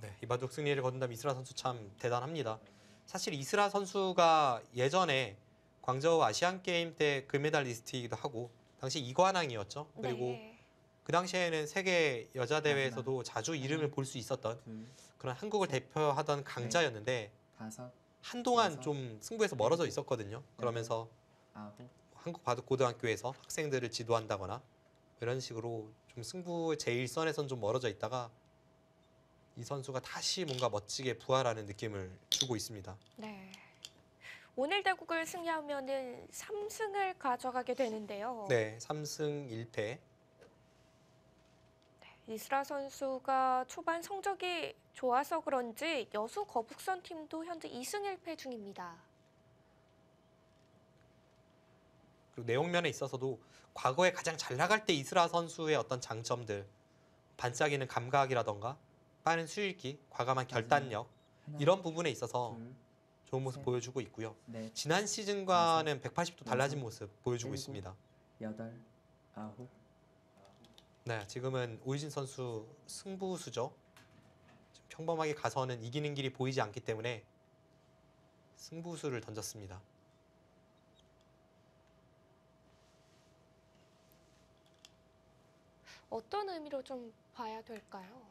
네, 이 바둑 승리를 거둔다면 이스라 선수 참 대단합니다. 사실 이스라 선수가 예전에 광저우 아시안 게임 때 금메달리스트이기도 하고 당시 이관왕이었죠. 그리고 네. 그 당시에는 세계 여자 대회에서도 자주 이름을 볼 수 있었던 둘, 그런 한국을 대표하던 강자였는데 다섯, 한동안 여섯, 좀 승부에서 멀어져 있었거든요. 그러면서 아홉, 한국 바둑 고등학교에서 학생들을 지도한다거나 이런 식으로 좀 승부 제1선에선 좀 멀어져 있다가 이 선수가 다시 뭔가 멋지게 부활하는 느낌을 주고 있습니다. 네. 오늘 대국을 승리하면은 3승을 가져가게 되는데요. 네, 3승 1패. 이스라 선수가 초반 성적이 좋아서 그런지 여수 거북선 팀도 현재 2승 1패 중입니다. 그리고 내용면에 있어서도 과거에 가장 잘 나갈 때 이스라 선수의 어떤 장점들, 반짝이는 감각이라던가 빠른 수읽기, 과감한 결단력 하나, 이런 부분에 있어서 둘, 좋은 모습 셋, 보여주고 있고요. 넷, 지난 시즌과는 180도 달라진 여섯, 모습 보여주고 일곱. 있습니다. 여덟, 아홉, 네, 지금은 오유진 선수 승부수죠. 지금 평범하게 가서는 이기는 길이 보이지 않기 때문에 승부수를 던졌습니다. 어떤 의미로 좀 봐야 될까요?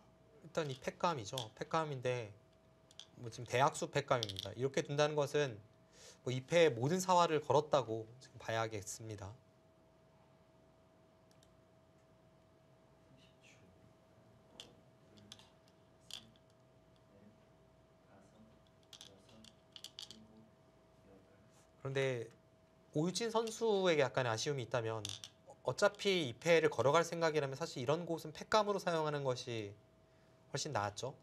일단 이 팩감이죠. 팩감인데 뭐 지금 대학수 팩감입니다. 이렇게 둔다는 것은 뭐 2패에 모든 사활을 걸었다고 지금 봐야겠습니다. 그런데 오유진 선수에게 약간의 아쉬움이 있다면 어차피 2패를 걸어갈 생각이라면 사실 이런 곳은 팩감으로 사용하는 것이 훨씬 나았죠.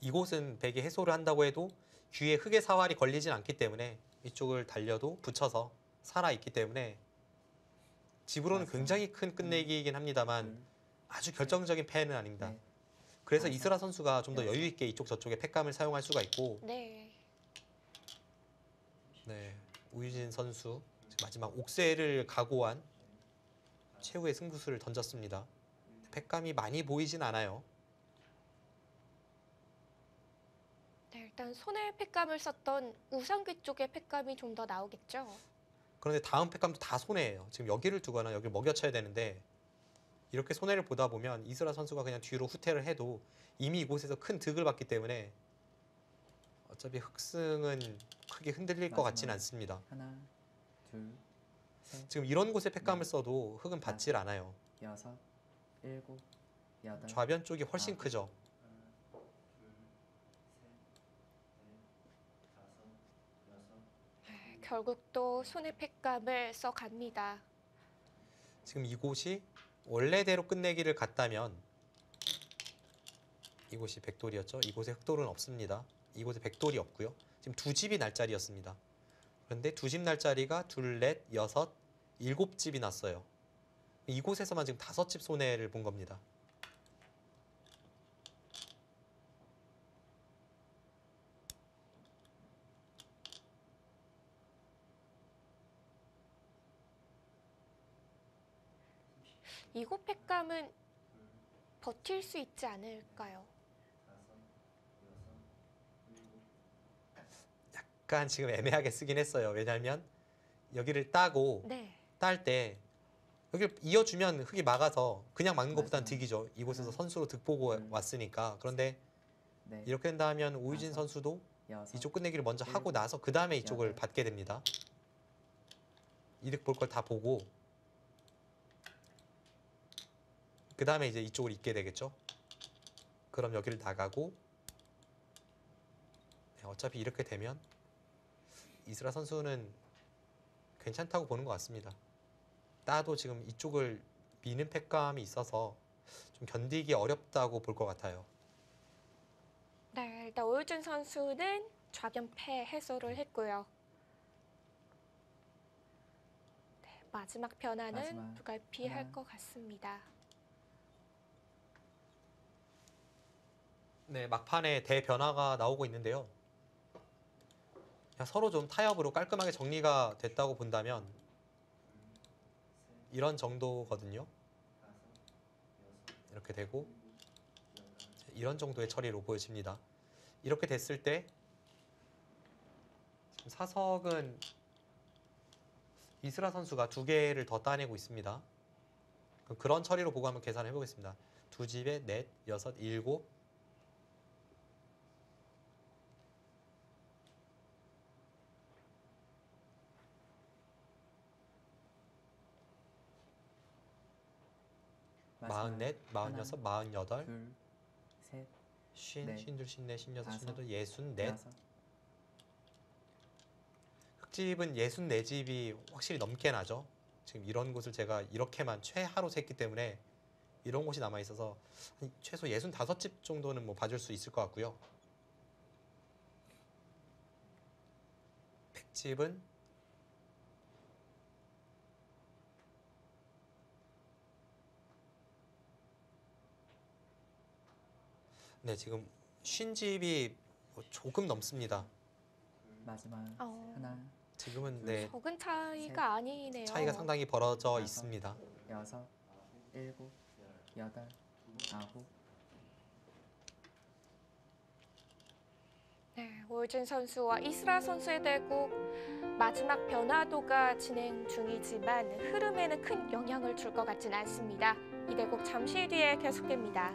이곳은 백이 해소를 한다고 해도 귀에 흙의 사활이 걸리진 않기 때문에 이쪽을 달려도 붙여서 살아있기 때문에 집으로는 맞아요. 굉장히 큰 끝내기이긴 합니다만 둘, 아주 결정적인 패는 아닙니다. 넷, 그래서 다섯, 이스라 선수가 좀 더 여섯. 여유 있게 이쪽 저쪽에 팩감을 사용할 수가 있고 네. 네, 우유진 선수 지금 마지막 옥새를 각오한 최후의 승부수를 던졌습니다. 팩감이 많이 보이진 않아요. 네, 일단 손에 팩감을 썼던 우상귀 쪽의 팩감이 좀 더 나오겠죠. 그런데 다음 팩감도 다 손해예요. 지금 여기를 두거나 여기를 먹여쳐야 되는데 이렇게 손해를 보다 보면 이스라 선수가 그냥 뒤로 후퇴를 해도 이미 이곳에서 큰 득을 봤기 때문에 어차피 흑승은 크게 흔들릴 것 같진 마지막. 않습니다. 하나, 둘, 셋, 지금 이런 곳에 팩감을 써도 흑은 받질 않아요. 여섯, 일곱, 여덟, 좌변 쪽이 훨씬 아홉. 크죠. 결국 또 손에 팩감을 써갑니다. 지금 이곳이 원래대로 끝내기를 갔다면 이곳이 백돌이었죠. 이곳에 흑돌은 없습니다. 이곳에 백돌이 없고요. 지금 두 집이 날 자리였습니다. 그런데 두 집 날 자리가 둘, 넷, 여섯, 일곱 집이 났어요. 이곳에서만 지금 다섯 집 손해를 본 겁니다. 이곳 팩감은 버틸 수 있지 않을까요? 약간 지금 애매하게 쓰긴 했어요. 왜냐하면 여기를 따고 네. 딸 때 여기를 이어주면 흑이 막아서 그냥 막는 것보단 맞아요. 득이죠. 이곳에서 하나, 선수로 득 보고 둘, 왔으니까. 그런데 넷, 이렇게 된다면 오유진 다섯, 선수도 여섯, 이쪽 끝내기를 먼저 하고 일곱, 나서 그 다음에 이쪽을 여덟. 받게 됩니다. 이득 볼 걸 다 보고 그 다음에 이제 이쪽을 잇게 되겠죠. 그럼 여기를 나가고 어차피 이렇게 되면 이스라 선수는 괜찮다고 보는 것 같습니다. 따도 지금 이쪽을 미는 팩감이 있어서 좀 견디기 어렵다고 볼 것 같아요. 네, 일단 오유진 선수는 좌변 패 해소를 했고요. 네, 마지막 변화는 마지막 불가피할 하나. 것 같습니다. 네, 막판에 대변화가 나오고 있는데요. 그냥 서로 좀 타협으로 깔끔하게 정리가 됐다고 본다면 이런 정도거든요. 이렇게 되고 이런 정도의 처리로 보여집니다. 이렇게 됐을 때 지금 사석은 이스라 선수가 두 개를 더 따내고 있습니다. 그런 처리로 보고 한번 계산해 보겠습니다. 두 집에 넷, 여섯, 일곱. 마지막. 44, 46, 48, 둘, 셋, 50, 넷, 52, 54, 56, 다섯, 58, 64. 여섯. 흑집은 64집이 확실히 넘게 나죠. 지금 이런 곳을 제가 이렇게만 최하로 셌기 때문에 이런 곳이 남아 있어서 최소 65집 정도는 뭐 봐줄 수 있을 것 같고요. 백집은 네, 지금 50집이 조금 넘습니다. 마지막 어. 하나, 지금은 네, 적은 차이가 아니네요. 차이가 상당히 벌어져 다섯. 있습니다. 여섯, 일곱, 여덟, 아홉. 네, 오유진 선수와 이스라 선수의 대국 마지막 변화도가 진행 중이지만 흐름에는 큰 영향을 줄 것 같진 않습니다. 이 대국 잠시 뒤에 계속됩니다.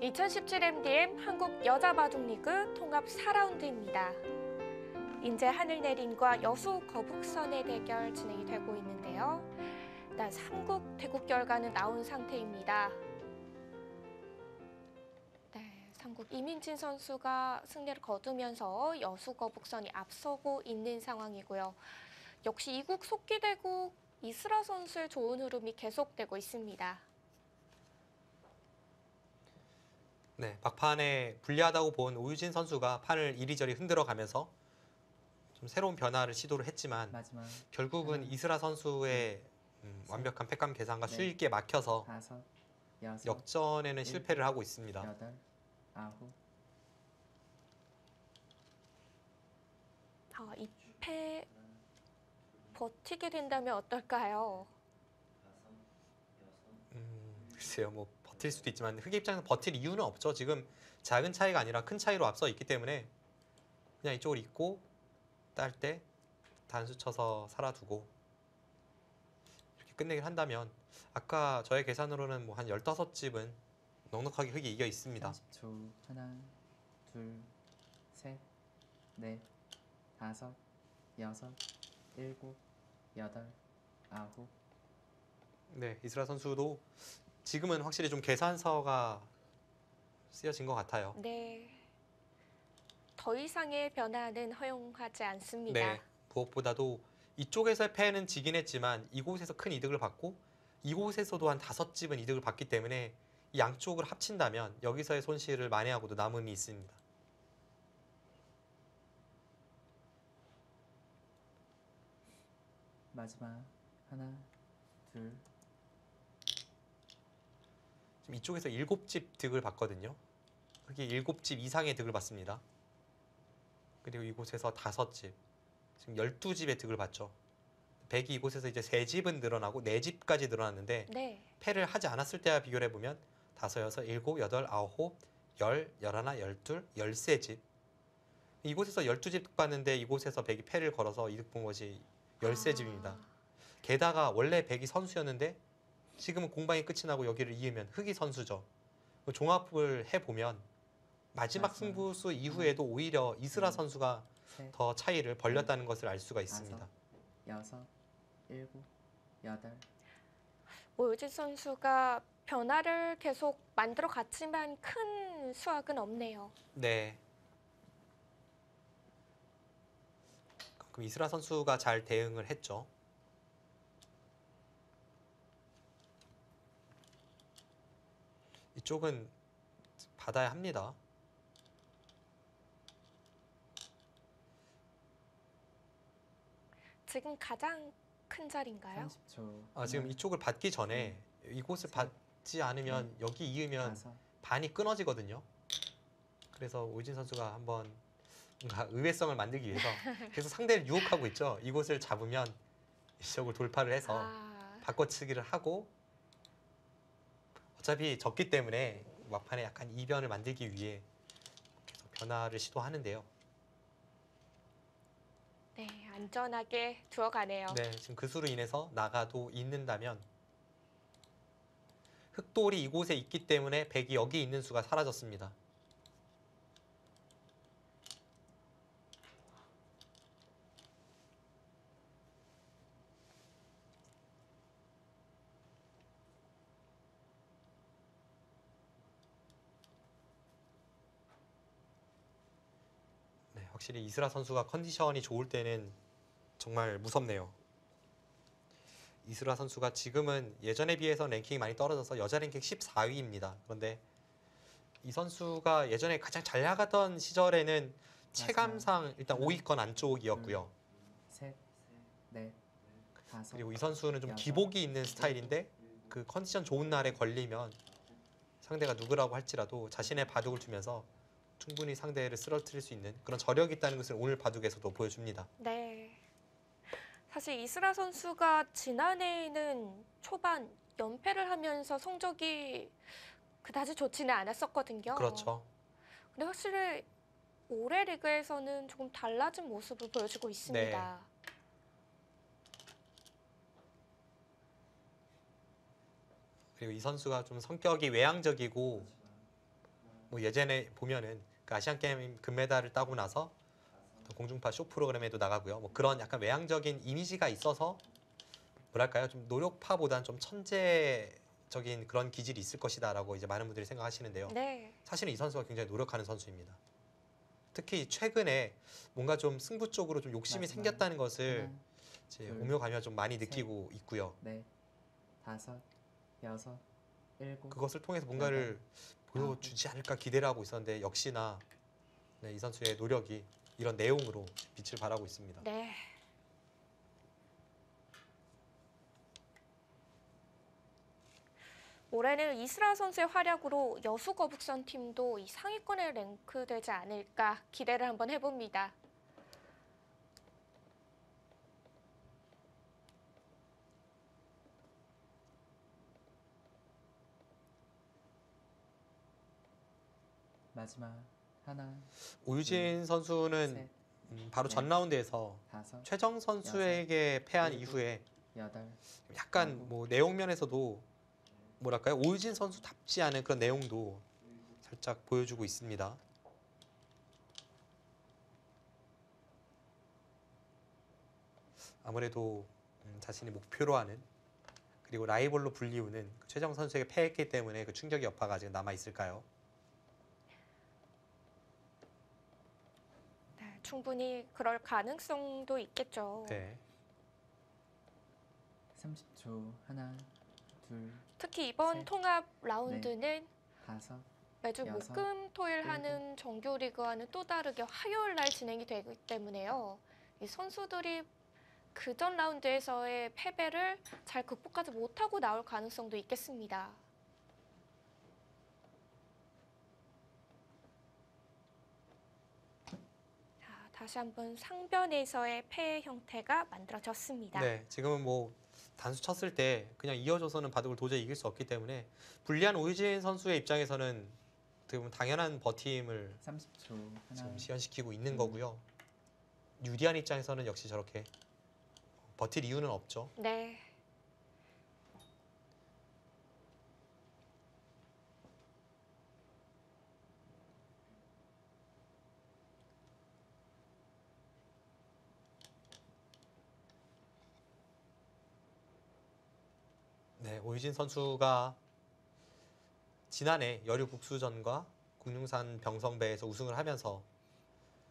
(2017) MDM 한국 여자 바둑리그 통합 4라운드입니다. 인제 하늘내린과 여수 거북선의 대결 진행이 되고 있는데요. 일단 3국 대국 결과는 나온 상태입니다. 네, 3국 이민진 선수가 승리를 거두면서 여수 거북선이 앞서고 있는 상황이고요. 역시 2국 속기 대국 이스라 선수의 좋은 흐름이 계속되고 있습니다. 네, 막판에 불리하다고 본 오유진 선수가 판을 이리저리 흔들어 가면서 좀 새로운 변화를 시도를 했지만 마지막 결국은 하나, 이스라 선수의 완벽한 팩감 계산과 수위 있게 막혀서 다섯, 여섯, 역전에는 실패를 하고 있습니다. 여덟, 아홉. 이 패 버티게 된다면 어떨까요? 글쎄요, 뭐 버틸 수도 있지만 흑의 입장에서 버틸 이유는 없죠. 지금 작은 차이가 아니라 큰 차이로 앞서 있기 때문에 그냥 이쪽을 잊고 딸 때 단수 쳐서 살아두고 이렇게 끝내긴 한다면 아까 저의 계산으로는 뭐 한 15집은 넉넉하게 흙이 이겨 있습니다. 30초. 하나, 둘, 셋, 넷, 다섯, 여섯, 일곱, 여덟, 아홉. 네, 이스라 선수도 지금은 확실히 좀 계산서가 쓰여진 것 같아요. 네. 더 이상의 변화는 허용하지 않습니다. 네, 무엇보다도 이쪽에서의 패는 지긴 했지만 이곳에서 큰 이득을 받고 이곳에서도 한 5집은 이득을 받기 때문에 이 양쪽을 합친다면 여기서의 손실을 만회하고도 남음이 있습니다. 마지막. 하나, 둘, 지금 이쪽에서 7집 득을 받거든요. 그게 7집 이상의 득을 받습니다. 그리고 이곳에서 5집, 지금 12집의 득을 받죠. 백이 이곳에서 이제 3집은 늘어나고 4집까지 늘어났는데 네. 패를 하지 않았을 때와 비교를 해보면 5, 6, 7, 8, 9, 10, 11, 12, 13집. 이곳에서 12집 득 받는데 이곳에서 백이 패를 걸어서 이득 본 것이 13집입니다. 아, 게다가 원래 백이 선수였는데 지금은 공방이 끝이 나고 여기를 이으면 흑이 선수죠. 종합을 해보면 마지막 마지막. 승부수 이후에도 오히려 이스라 선수가 셋, 더 차이를 벌렸다는 것을 알 수가 있습니다. 여섯, 일곱, 여덟. 오유진 선수가 변화를 계속 만들어 갔지만 큰 수확은 없네요. 네. 그럼 이스라 선수가 잘 대응을 했죠. 이쪽은 받아야 합니다. 지금 가장 큰 자리인가요? 30초. 지금 이쪽을 받기 전에 이곳을 셋, 받지 않으면 여기 이으면 다섯, 반이 끊어지거든요. 그래서 오유진 선수가 한번 뭔가 의외성을 만들기 위해서 계속 상대를 유혹하고 있죠. 이곳을 잡으면 이쪽을 돌파를 해서 아, 바꿔치기를 하고 어차피 졌기 때문에 막판에 약간 이변을 만들기 위해 계속 변화를 시도하는데요. 네, 안전하게 들어가네요. 네, 지금 그 수로 인해서 나가도 있는다면 흑돌이 이곳에 있기 때문에 백이 여기 있는 수가 사라졌습니다. 네, 확실히 이스라 선수가 컨디션이 좋을 때는 정말 무섭네요. 이스라 선수가 지금은 예전에 비해서 랭킹이 많이 떨어져서 여자 랭킹 14위입니다. 그런데 이 선수가 예전에 가장 잘 나가던 시절에는 체감상 일단 5위권 안쪽이었고요. 셋, 넷, 다섯. 그리고 이 선수는 좀 여섯, 기복이 있는 스타일인데 그 컨디션 좋은 날에 걸리면 상대가 누구라고 할지라도 자신의 바둑을 두면서 충분히 상대를 쓰러뜨릴 수 있는 그런 저력이 있다는 것을 오늘 바둑에서도 보여줍니다. 네. 사실 이스라 선수가 지난해에는 초반 연패를 하면서 성적이 그다지 좋지는 않았었거든요. 그렇죠. 근데 확실히 올해 리그에서는 조금 달라진 모습을 보여주고 있습니다. 그리고 이 선수가 좀 성격이 외향적이고 뭐 예전에 보면은 그 아시안 게임 금메달을 따고 나서 또 공중파 쇼 프로그램에도 나가고요. 뭐 그런 약간 외향적인 이미지가 있어서 뭐랄까요? 좀 노력파보다는 좀 천재적인 그런 기질이 있을 것이다라고 이제 많은 분들이 생각하시는데요. 네. 사실은 이 선수가 굉장히 노력하는 선수입니다. 특히 최근에 뭔가 좀 승부 쪽으로 좀 욕심이 마지막. 생겼다는 것을 하나, 이제 둘, 오며 가며 좀 많이 셋. 느끼고 있고요. 넷, 다섯, 여섯, 일곱. 그것을 통해서 뭔가를 보여주지 않을까 기대를 하고 있었는데 역시나 네, 이 선수의 노력이 이런 내용으로 빛을 발하고 있습니다. 네. 올해는 이스라 선수의 활약으로 여수 거북선 팀도 이 상위권에 랭크되지 않을까 기대를 한번 해봅니다. 마지막. 하나, 오유진 선수는 셋, 바로 전 넷, 라운드에서 다섯, 최정 선수에게 패한 일곱, 이후에 여덟, 약간 아홉, 뭐 내용면에서도 뭐랄까요? 오유진 선수답지 않은 그런 내용도 살짝 보여주고 있습니다. 아무래도 자신이 목표로 하는 그리고 라이벌로 불리우는 그 최정 선수에게 패했기 때문에 그 충격 여파가 아직 남아 있을까요? 네, 충분히 그럴 가능성도 있겠죠. 네. 30초. 하나, 둘, 특히 이번 셋, 통합 라운드는 다섯, 매주 여섯, 목금 토일 일곱. 하는 정규 리그와는 또 다르게 화요일 날 진행이 되기 때문에요. 이 선수들이 그전 라운드에서의 패배를 잘 극복하지 못하고 나올 가능성도 있겠습니다. 자, 다시 한번 상변에서의 패 형태가 만들어졌습니다. 네, 지금은 뭐 단수 쳤을 때 그냥 이어져서는 바둑을 도저히 이길 수 없기 때문에 불리한 오유진 선수의 입장에서는 어떻게 보면 당연한 버팀을 30초. 하나, 지금 시연시키고 있는 거고요. 유리한 입장에서는 역시 저렇게 버틸 이유는 없죠. 네. 네, 오유진 선수가 지난해 여류국수전과 국룡산 병성배에서 우승을 하면서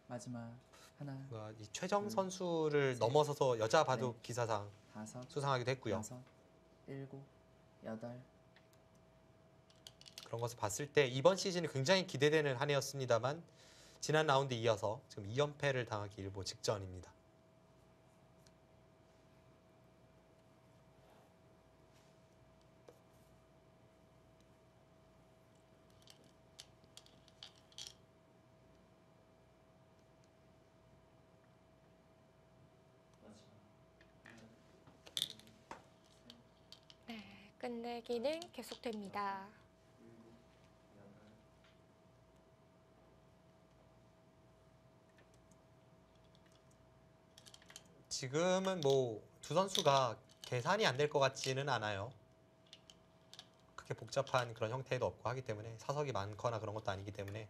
마지막. 하나, 뭔가 이 최정 둘, 선수를 셋, 넘어서서 여자 바둑 넷, 기사상 다섯, 수상하기도 했고요. 여섯, 일곱, 여덟. 그런 것을 봤을 때 이번 시즌이 굉장히 기대되는 한 해였습니다만 지난 라운드 이어서 지금 2연패를 당하기 일보 직전입니다. 네, 끝내기는 계속됩니다. 지금은 뭐 두 선수가 계산이 안 될 것 같지는 않아요. 크게 복잡한 그런 형태도 없고 하기 때문에 사석이 많거나 그런 것도 아니기 때문에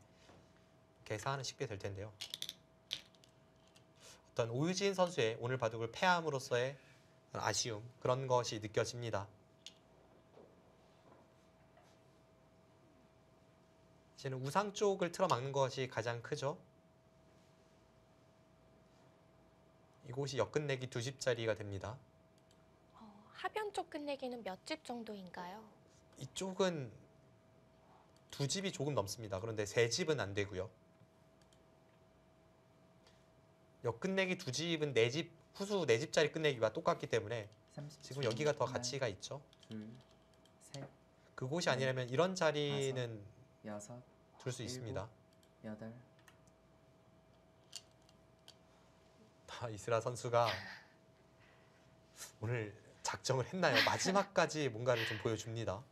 계산은 쉽게 될 텐데요. 어떤 오유진 선수의 오늘 바둑을 패함으로써의 아쉬움 그런 것이 느껴집니다. 이제는 우상 쪽을 틀어막는 것이 가장 크죠. 이곳이 역끝내기 2집짜리가 됩니다. 하변 쪽 끝내기는 몇 집 정도인가요? 이쪽은 2집이 조금 넘습니다. 그런데 3집은 안 되고요. 역끝내기 2집은 4집, 후수 4집짜리 끝내기와 똑같기 때문에 30초. 지금 여기가 더 하나, 가치가 있죠. 둘, 셋, 그곳이 아니라면 이런 자리는 여섯, 둘 수 있습니다. 여덟. 이스라 선수가 오늘 작정을 했나요? 마지막까지 뭔가를 좀 보여줍니다.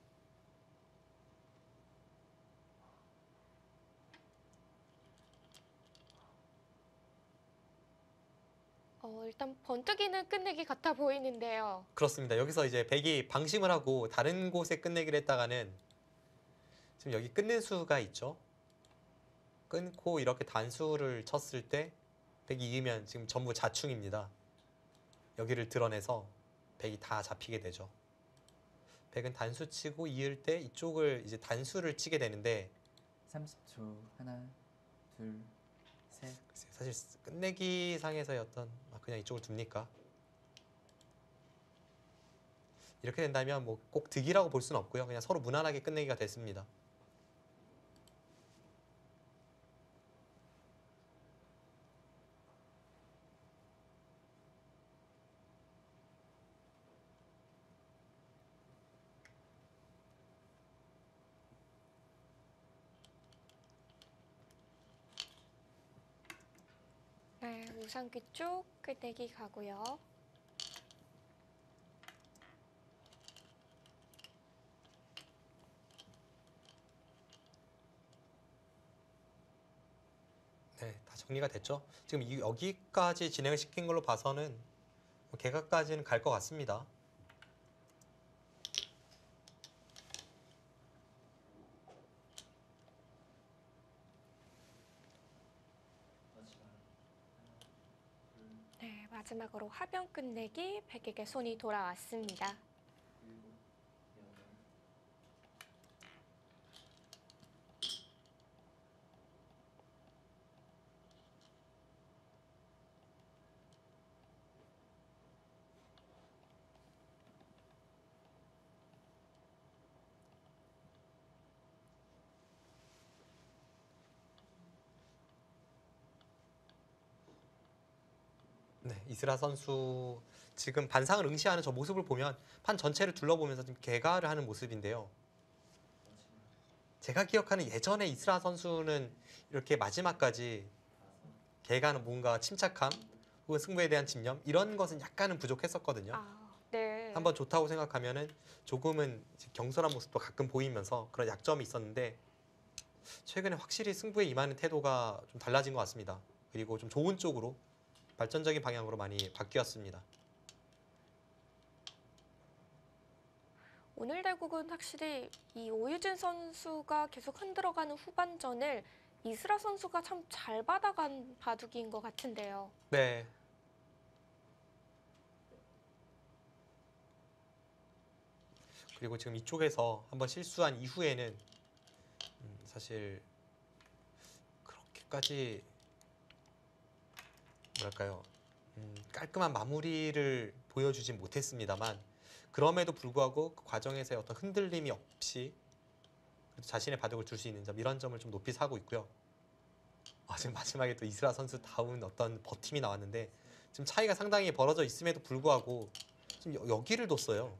일단 번뜩이는 끝내기 같아 보이는데요. 그렇습니다. 여기서 이제 백이 방심을 하고 다른 곳에 끝내기를 했다가는 지금 여기 끊는 수가 있죠. 끊고 이렇게 단수를 쳤을 때 백이 이으면 지금 전부 자충입니다. 여기를 드러내서 백이 다 잡히게 되죠. 백은 단수 치고 이을 때 이쪽을 이제 단수를 치게 되는데 30초. 하나, 둘, 셋. 사실 끝내기 상에서의 어떤 그냥 이쪽을 둡니까? 이렇게 된다면 뭐 꼭 득이라고 볼 수는 없고요. 그냥 서로 무난하게 끝내기가 됐습니다. 네, 우상귀 쪽 끝내기 가고요. 정리가 됐죠. 지금 여기까지 진행을 시킨 걸로 봐서는 뭐 개각까지는 갈 것 같습니다. 네, 마지막으로 화병 끝내기 100에게 손이 돌아왔습니다. 네, 이스라 선수 지금 반상을 응시하는 저 모습을 보면 판 전체를 둘러보면서 좀 개가를 하는 모습인데요. 제가 기억하는 예전에 이스라 선수는 이렇게 마지막까지 개가는 뭔가 침착함 혹은 승부에 대한 집념 이런 것은 약간은 부족했었거든요. 네. 한번 좋다고 생각하면은 조금은 이제 경솔한 모습도 가끔 보이면서 그런 약점이 있었는데 최근에 확실히 승부에 임하는 태도가 좀 달라진 것 같습니다. 그리고 좀 좋은 쪽으로 발전적인 방향으로 많이 바뀌었습니다. 오늘 대국은 확실히 이 오유진 선수가 계속 흔들어가는 후반전을 이스라 선수가 참 잘 받아간 바둑인 것 같은데요. 네. 그리고 지금 이쪽에서 한번 실수한 이후에는 사실 그렇게까지 뭐랄까요 깔끔한 마무리를 보여주진 못했습니다만 그럼에도 불구하고 그 과정에서의 어떤 흔들림이 없이 그래도 자신의 바둑을 둘 수 있는 점 이런 점을 좀 높이 사고 있고요. 지금 마지막에 또 이스라 선수 다운 어떤 버팀이 나왔는데 지금 차이가 상당히 벌어져 있음에도 불구하고 지금 여기를 뒀어요.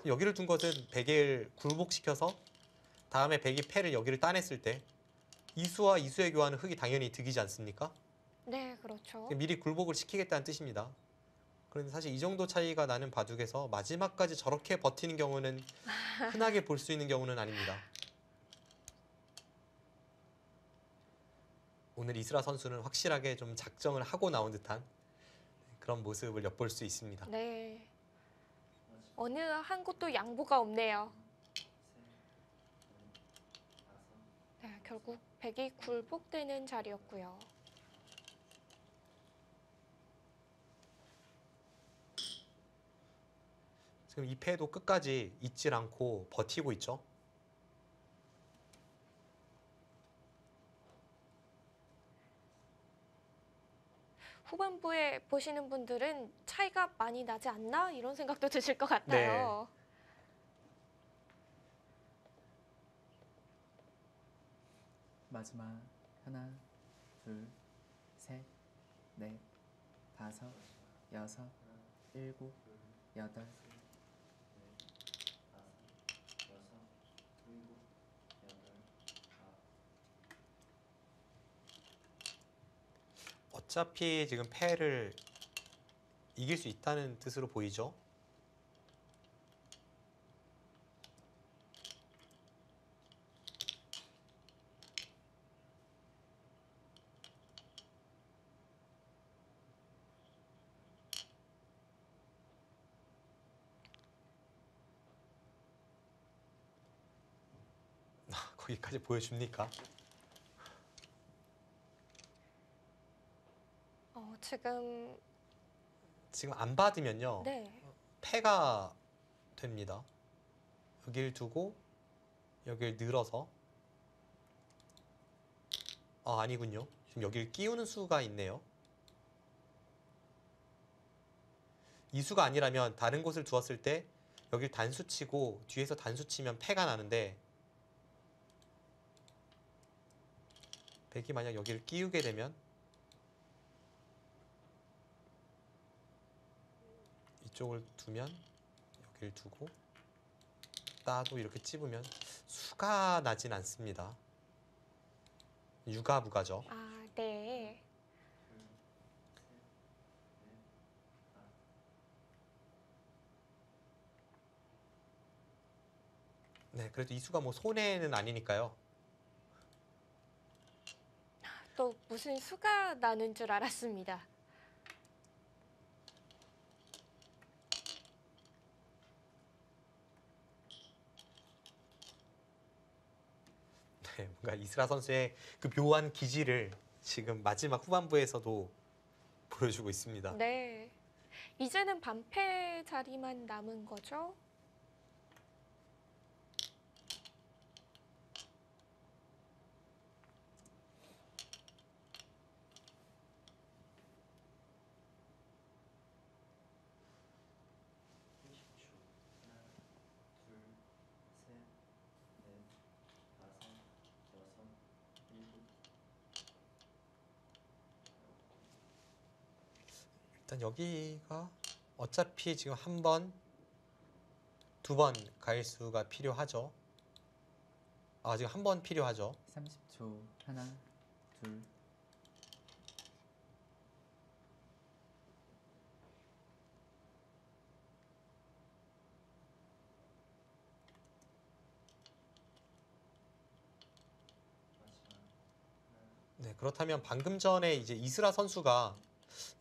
여기를 둔 것은 백을 굴복시켜서 다음에 백이 패를 여기를 따냈을 때 이수와 이수의 교환은 흙이 당연히 득이지 않습니까? 네, 그렇죠. 미리 굴복을 시키겠다는 뜻입니다. 그런데 사실 이 정도 차이가 나는 바둑에서 마지막까지 저렇게 버티는 경우는 흔하게 볼 수 있는 경우는 아닙니다. 오늘 이스라 선수는 확실하게 좀 작정을 하고 나온 듯한 그런 모습을 엿볼 수 있습니다. 네. 어느 한 곳도 양보가 없네요. 네, 결국 백이 굴복되는 자리였고요. 지금 이 패도 끝까지 잊질 않고 버티고 있죠. 후반부에 보시는 분들은 차이가 많이 나지 않나? 이런 생각도 드실 것 같아요. 마지막 하나, 둘, 셋, 넷, 다섯, 여섯, 일곱, 여덟, 어차피 지금 패를 이길 수 있다는 뜻으로 보이죠. 거기까지 보여줍니까? 지금 안 받으면요. 네. 패가 됩니다. 여길 두고 여길 늘어서 아니군요. 지금 여길 끼우는 수가 있네요. 이 수가 아니라면 다른 곳을 두었을 때 여길 단수 치고 뒤에서 단수 치면 패가 나는데 백이 만약 여기를 끼우게 되면 이쪽을 두면 여기를 두고 따도 이렇게 찝으면 수가 나진 않습니다. 유가부가죠. 네. 네, 그래도 이 수가 뭐 손해는 아니니까요. 또 무슨 수가 나는 줄 알았습니다. 네, 뭔가 이스라 선수의 그 묘한 기질을 지금 마지막 후반부에서도 보여주고 있습니다. 네. 이제는 반패 자리만 남은 거죠? 일단 여기가 어차피 지금 한 번, 두 번 가일수가 필요하죠. 아, 지금 한 번 필요하죠. 30초. 하나, 둘, 네, 그렇다면 방금 전에 이제 이스라 선수가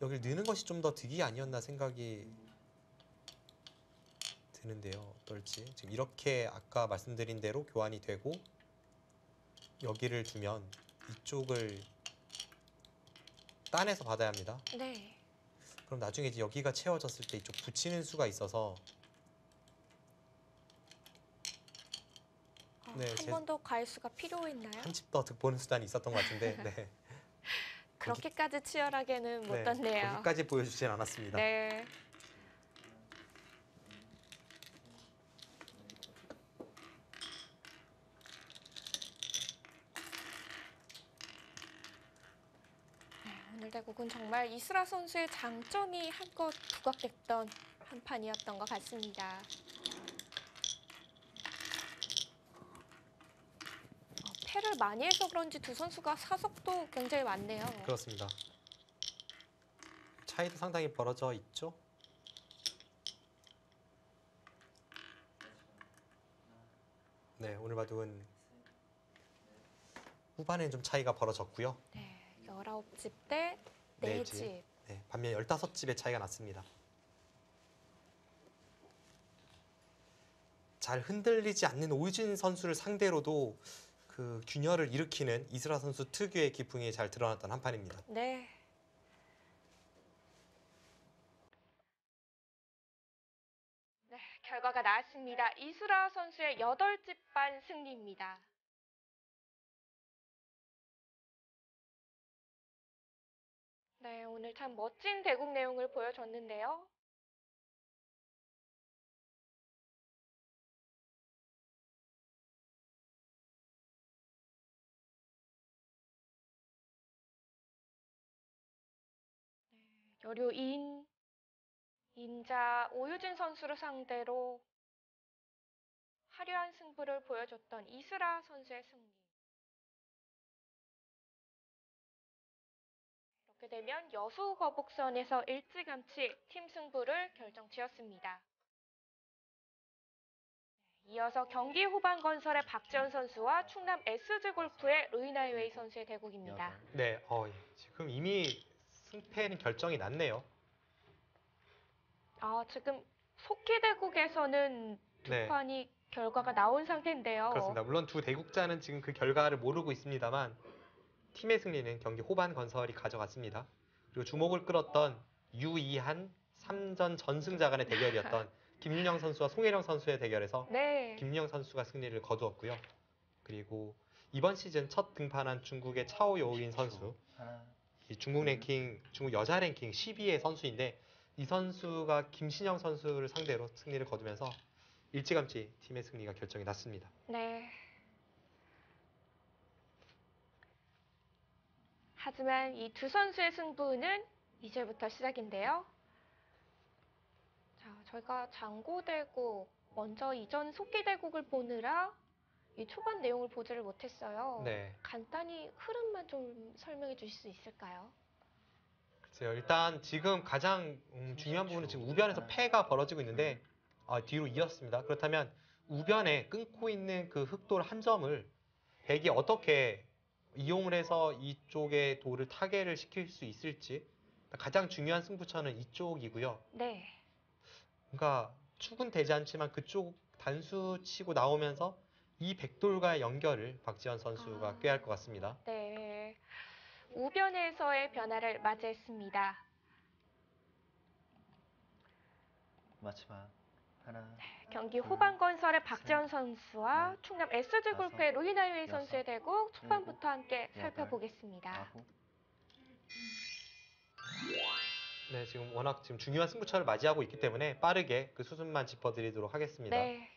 여기를 넣는 것이 좀 더 득이 아니었나 생각이 드는데요. 어떨지. 지금 이렇게 아까 말씀드린 대로 교환이 되고 여기를 두면 이쪽을 따내서 받아야 합니다. 네. 그럼 나중에 이제 여기가 채워졌을 때 이쪽 붙이는 수가 있어서 네, 한 번 더 가일수가 필요했나요? 한 집 더 득보는 수단이 있었던 것 같은데 네. 그렇게까지 치열하게는 못 네, 떴네요. 거기까지 보여주진 않았습니다. 네. 오늘 대국은 정말 이스라 선수의 장점이 한껏 부각됐던 한 판이었던 것 같습니다. 패를 많이 해서 그런지 두 선수가 사석도 굉장히 많네요. 그렇습니다. 차이도 상당히 벌어져 있죠. 네, 오늘 바둑은 후반엔 좀 차이가 벌어졌고요. 네, 19집 대 네 4집. 집. 네, 반면 15집의 차이가 났습니다. 잘 흔들리지 않는 오유진 선수를 상대로도 그 균열을 일으키는 이스라 선수 특유의 기풍이 잘 드러났던 한 판입니다. 네. 네, 결과가 나왔습니다. 이스라 선수의 8집 반 승리입니다. 네, 오늘 참 멋진 대국 내용을 보여줬는데요. 여류 인자 오유진 선수를 상대로 화려한 승부를 보여줬던 이스라 선수의 승리. 이렇게 되면 여수 거북선에서 일찌감치 팀 승부를 결정지었습니다. 이어서 경기 후반 건설의 박지원 선수와 충남 SG 골프의 루이나이웨이 선수의 대국입니다. 네, 지금 이미 승패는 결정이 났네요. 지금 속기 대국에서는 두 네. 판이 결과가 나온 상태인데요. 그렇습니다. 물론 두 대국자는 지금 그 결과를 모르고 있습니다만 팀의 승리는 경기 후반 건설이 가져갔습니다. 그리고 주목을 끌었던 유이한 3전 전승자 간의 대결이었던 김윤영 선수와 송혜령 선수의 대결에서 네. 김윤영 선수가 승리를 거두었고요. 그리고 이번 시즌 첫 등판한 중국의 차오 요인 선수, 이 중국 여자 랭킹 12위의 선수인데 이 선수가 김신영 선수를 상대로 승리를 거두면서 일찌감치 팀의 승리가 결정이 났습니다. 네. 하지만 이 두 선수의 승부는 이제부터 시작인데요. 자, 저희가 장고대국, 먼저 이전 속기대국을 보느라 이 초반 내용을 보지를 못했어요. 네. 간단히 흐름만 좀 설명해 주실 수 있을까요? 글쎄요. 일단 지금 가장 중요한 부분은 지금 우변에서 패가 벌어지고 있는데 뒤로 이었습니다. 그렇다면 우변에 끊고 있는 그 흑돌 한 점을 백이 어떻게 이용을 해서 이쪽의 돌을 타개를 시킬 수 있을지 가장 중요한 승부처는 이쪽이고요. 네. 그러니까 축은 되지 않지만 그쪽 단수 치고 나오면서 이 백돌과의 연결을 박지현 선수가 꾀할 것 같습니다. 네. 우변에서의 변화를 맞이했습니다. 마지막 하나, 경기 후반 건설의 박지현 선수와 넷, 충남 SG 골프의 다섯, 루이나이웨이 여섯, 선수의 대국 초반부터 함께 여덟, 살펴보겠습니다. 아홉, 네, 지금 워낙 지금 중요한 승부처를 맞이하고 있기 때문에 빠르게 그 수순만 짚어드리도록 하겠습니다. 네.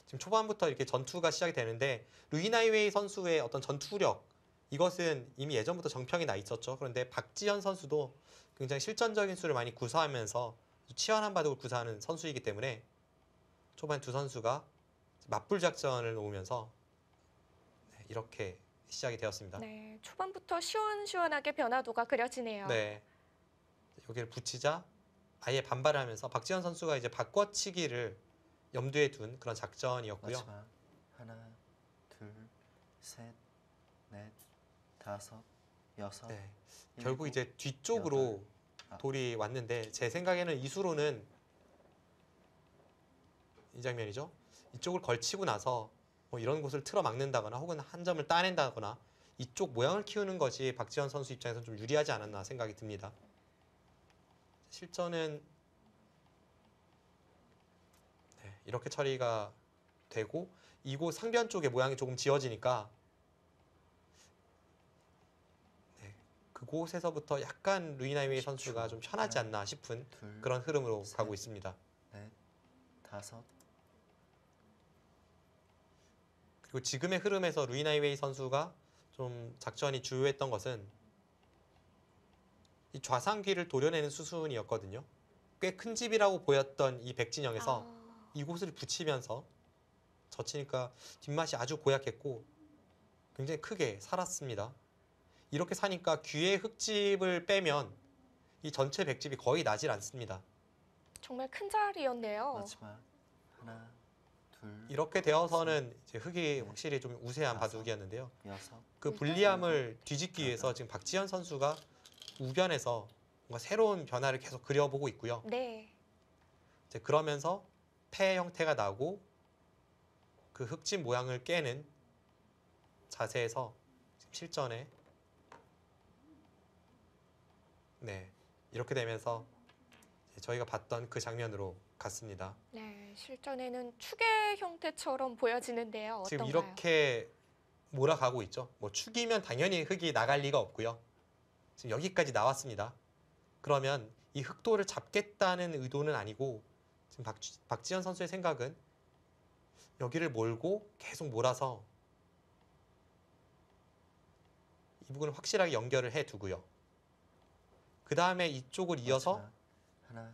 지금 초반부터 이렇게 전투가 시작이 되는데 루이나이웨이 선수의 어떤 전투력 이것은 이미 예전부터 정평이 나 있었죠. 그런데 박지현 선수도 굉장히 실전적인 수를 많이 구사하면서 치열한 바둑을 구사하는 선수이기 때문에 초반 두 선수가 맞불 작전을 놓으면서 이렇게 시작이 되었습니다. 네. 초반부터 시원시원하게 변화도가 그려지네요. 네, 여기를 붙이자 아예 반발을 하면서 박지현 선수가 이제 바꿔치기를 염두에 둔 그런 작전이었고요. 마지막 하나, 둘, 셋, 넷, 다섯, 여섯, 네, 일곱, 결국 이제 뒤쪽으로 여덟, 돌이 왔는데 제 생각에는 이수로는 이 장면이죠. 이쪽을 걸치고 나서 뭐 이런 곳을 틀어 막는다거나 혹은 한 점을 따낸다거나 이쪽 모양을 키우는 것이 박지현 선수 입장에서는 좀 유리하지 않았나 생각이 듭니다. 실전은 이렇게 처리가 되고 이곳 상변 쪽의 모양이 조금 지어지니까 그곳에서부터 약간 루이나이웨이 선수가 좀 편하지 않나 싶은 둘, 그런 흐름으로 셋. 가고 있습니다. 넷, 다섯, 그리고 지금의 흐름에서 루이나이웨이 선수가 좀 작전이 주요했던 것은 이 좌상귀를 도려내는 수순이었거든요. 꽤 큰 집이라고 보였던 이 백진영에서 이곳을 붙이면서 젖히니까 뒷맛이 아주 고약했고 굉장히 크게 살았습니다. 이렇게 사니까 귀의 흙집을 빼면 이 전체 백집이 거의 나질 않습니다. 정말 큰 자리였네요. 마지막 하나, 둘, 이렇게 되어서는 이제 흙이 확실히 좀 우세한 다섯, 바둑이었는데요. 여섯, 그 불리함을 뒤집기 위해서 지금 박지현 선수가 우변에서 뭔가 새로운 변화를 계속 그려보고 있고요. 네. 이제 그러면서 패 형태가 나고 그 흙집 모양을 깨는 자세에서 지금 실전에 이렇게 되면서 저희가 봤던 그 장면으로 갔습니다. 네, 실전에는 축의 형태처럼 보여지는데요. 지금 어떤가요? 이렇게 몰아가고 있죠. 뭐 축이면 당연히 흙이 나갈 리가 없고요. 지금 여기까지 나왔습니다. 그러면 이 흙돌을 잡겠다는 의도는 아니고 지금 박지현 선수의 생각은 여기를 몰고 계속 몰아서 이 부분을 확실하게 연결을 해두고요. 그 다음에 이쪽을 이어서 마지막 하나,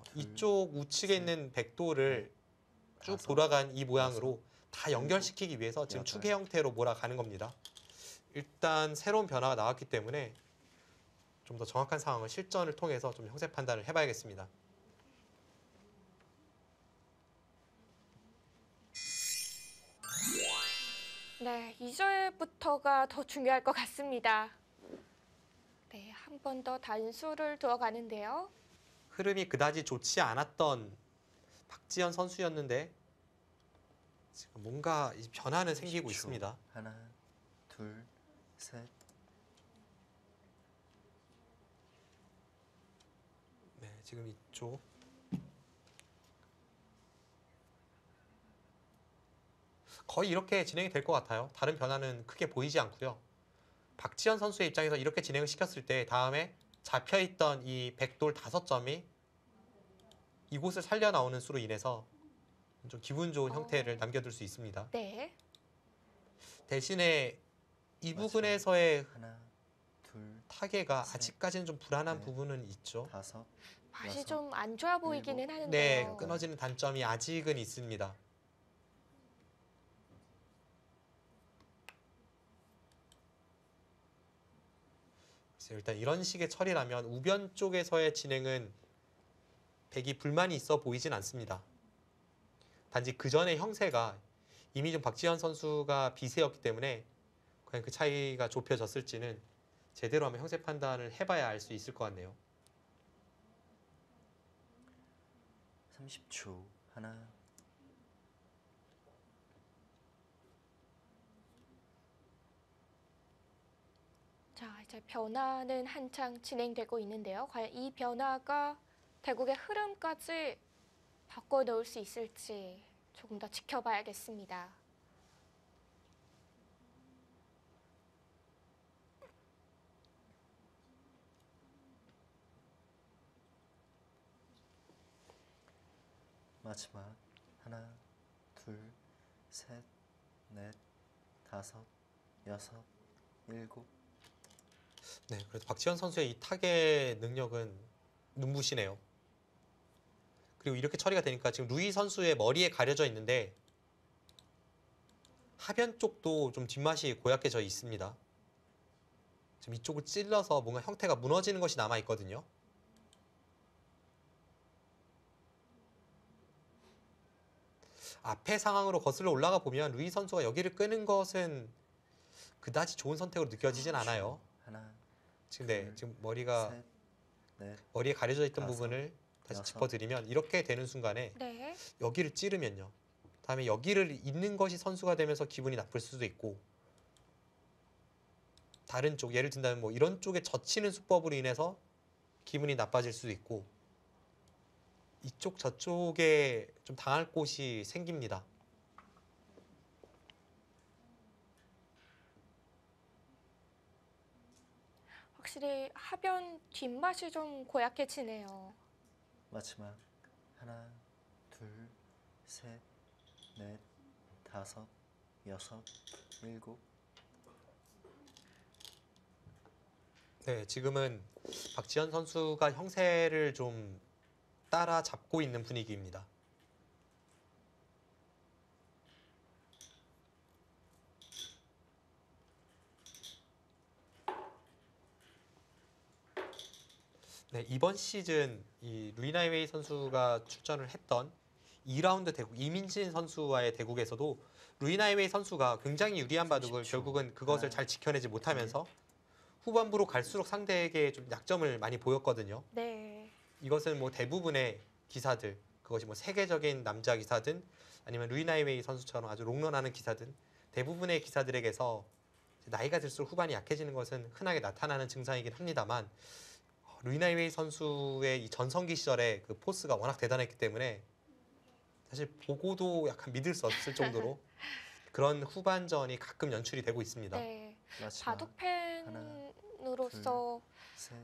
둘, 이쪽 우측에 셋, 있는 백돌을 쭉 다섯, 돌아간 이 모양으로 다 연결시키기 위해서 지금 여덟. 축의 형태로 몰아가는 겁니다. 일단 새로운 변화가 나왔기 때문에 좀 더 정확한 상황을 실전을 통해서 좀 형세 판단을 해봐야겠습니다. 네, 이제부터가 더 중요할 것 같습니다. 네, 한 번 더 단수를 두어가는데요. 흐름이 그다지 좋지 않았던 박지현 선수였는데 지금 뭔가 이 변화는 생기고 10초. 있습니다. 하나, 둘, 셋, 네, 지금 이쪽 거의 이렇게 진행이 될 것 같아요. 다른 변화는 크게 보이지 않고요. 박지현 선수의 입장에서 이렇게 진행을 시켰을 때 다음에 잡혀있던 이 백돌 5점이 이곳을 살려 나오는 수로 인해서 좀 기분 좋은 형태를 남겨둘 수 있습니다. 네, 대신에 이 마지막. 부분에서의 하나, 둘, 타개가 셋, 아직까지는 좀 불안한 넷, 부분은 있죠. 다섯, 맛이 여섯, 좀 안 좋아 보이기는 일곱. 하는데요. 네, 끊어지는 단점이 아직은 있습니다. 그래서 일단 이런 식의 처리라면 우변 쪽에서의 진행은 백이 불만이 있어 보이진 않습니다. 단지 그 전의 형세가 이미 좀 박지현 선수가 비세였기 때문에 과연 그 차이가 좁혀졌을지는 제대로 한번 형세 판단을 해봐야 알 수 있을 것 같네요. 30초. 하나, 자, 이제 변화는 한창 진행되고 있는데요. 과연 이 변화가 대국의 흐름까지 바꿔놓을 수 있을지 조금 더 지켜봐야겠습니다. 마지막. 하나, 둘, 셋, 넷, 다섯, 여섯, 일곱. 네, 그래도 박지현 선수의 이 타겟 능력은 눈부시네요. 그리고 이렇게 처리가 되니까 지금 루이 선수의 머리에 가려져 있는데 하변 쪽도 좀 뒷맛이 고약해져 있습니다. 지금 이쪽을 찔러서 뭔가 형태가 무너지는 것이 남아 있거든요. 앞에 상황으로 거슬러 올라가 보면 루이 선수가 여기를 끄는 것은 그다지 좋은 선택으로 느껴지진 않아요. 하나, 지금 네, 지금 머리가 셋, 넷, 머리에 가려져 있던 다섯, 부분을 다시 여섯. 짚어드리면 이렇게 되는 순간에 네. 여기를 찌르면요. 다음에 여기를 잇는 것이 선수가 되면서 기분이 나쁠 수도 있고 다른 쪽 예를 든다면 뭐 이런 쪽에 젖히는 수법으로 인해서 기분이 나빠질 수도 있고 이쪽 저쪽에 좀 당할 곳이 생깁니다. 확실히 하변 뒷맛이 좀 고약해지네요. 마지막. 하나, 둘, 셋, 넷, 다섯, 여섯, 일곱. 네, 지금은 박지현 선수가 형세를 좀 따라잡고 있는 분위기입니다. 네, 이번 시즌 이 루이나이웨이 선수가 출전을 했던 2라운드 대국 이민진 선수와의 대국에서도 루이나이웨이 선수가 굉장히 유리한 바둑을 30초. 결국은 그것을 하나, 잘 지켜내지 못하면서 후반부로 갈수록 상대에게 좀 약점을 많이 보였거든요. 네. 이것은 뭐 대부분의 기사들, 그것이 뭐 세계적인 남자 기사든 아니면 루이나이웨이 선수처럼 아주 롱런하는 기사든 대부분의 기사들에게서 나이가 들수록 후반이 약해지는 것은 흔하게 나타나는 증상이긴 합니다만 루이나이웨이 선수의 이 전성기 시절에 그 포스가 워낙 대단했기 때문에 사실 보고도 약간 믿을 수 없을 정도로 그런 후반전이 가끔 연출이 되고 있습니다. 네. 마지막. 바둑팬으로서 셋,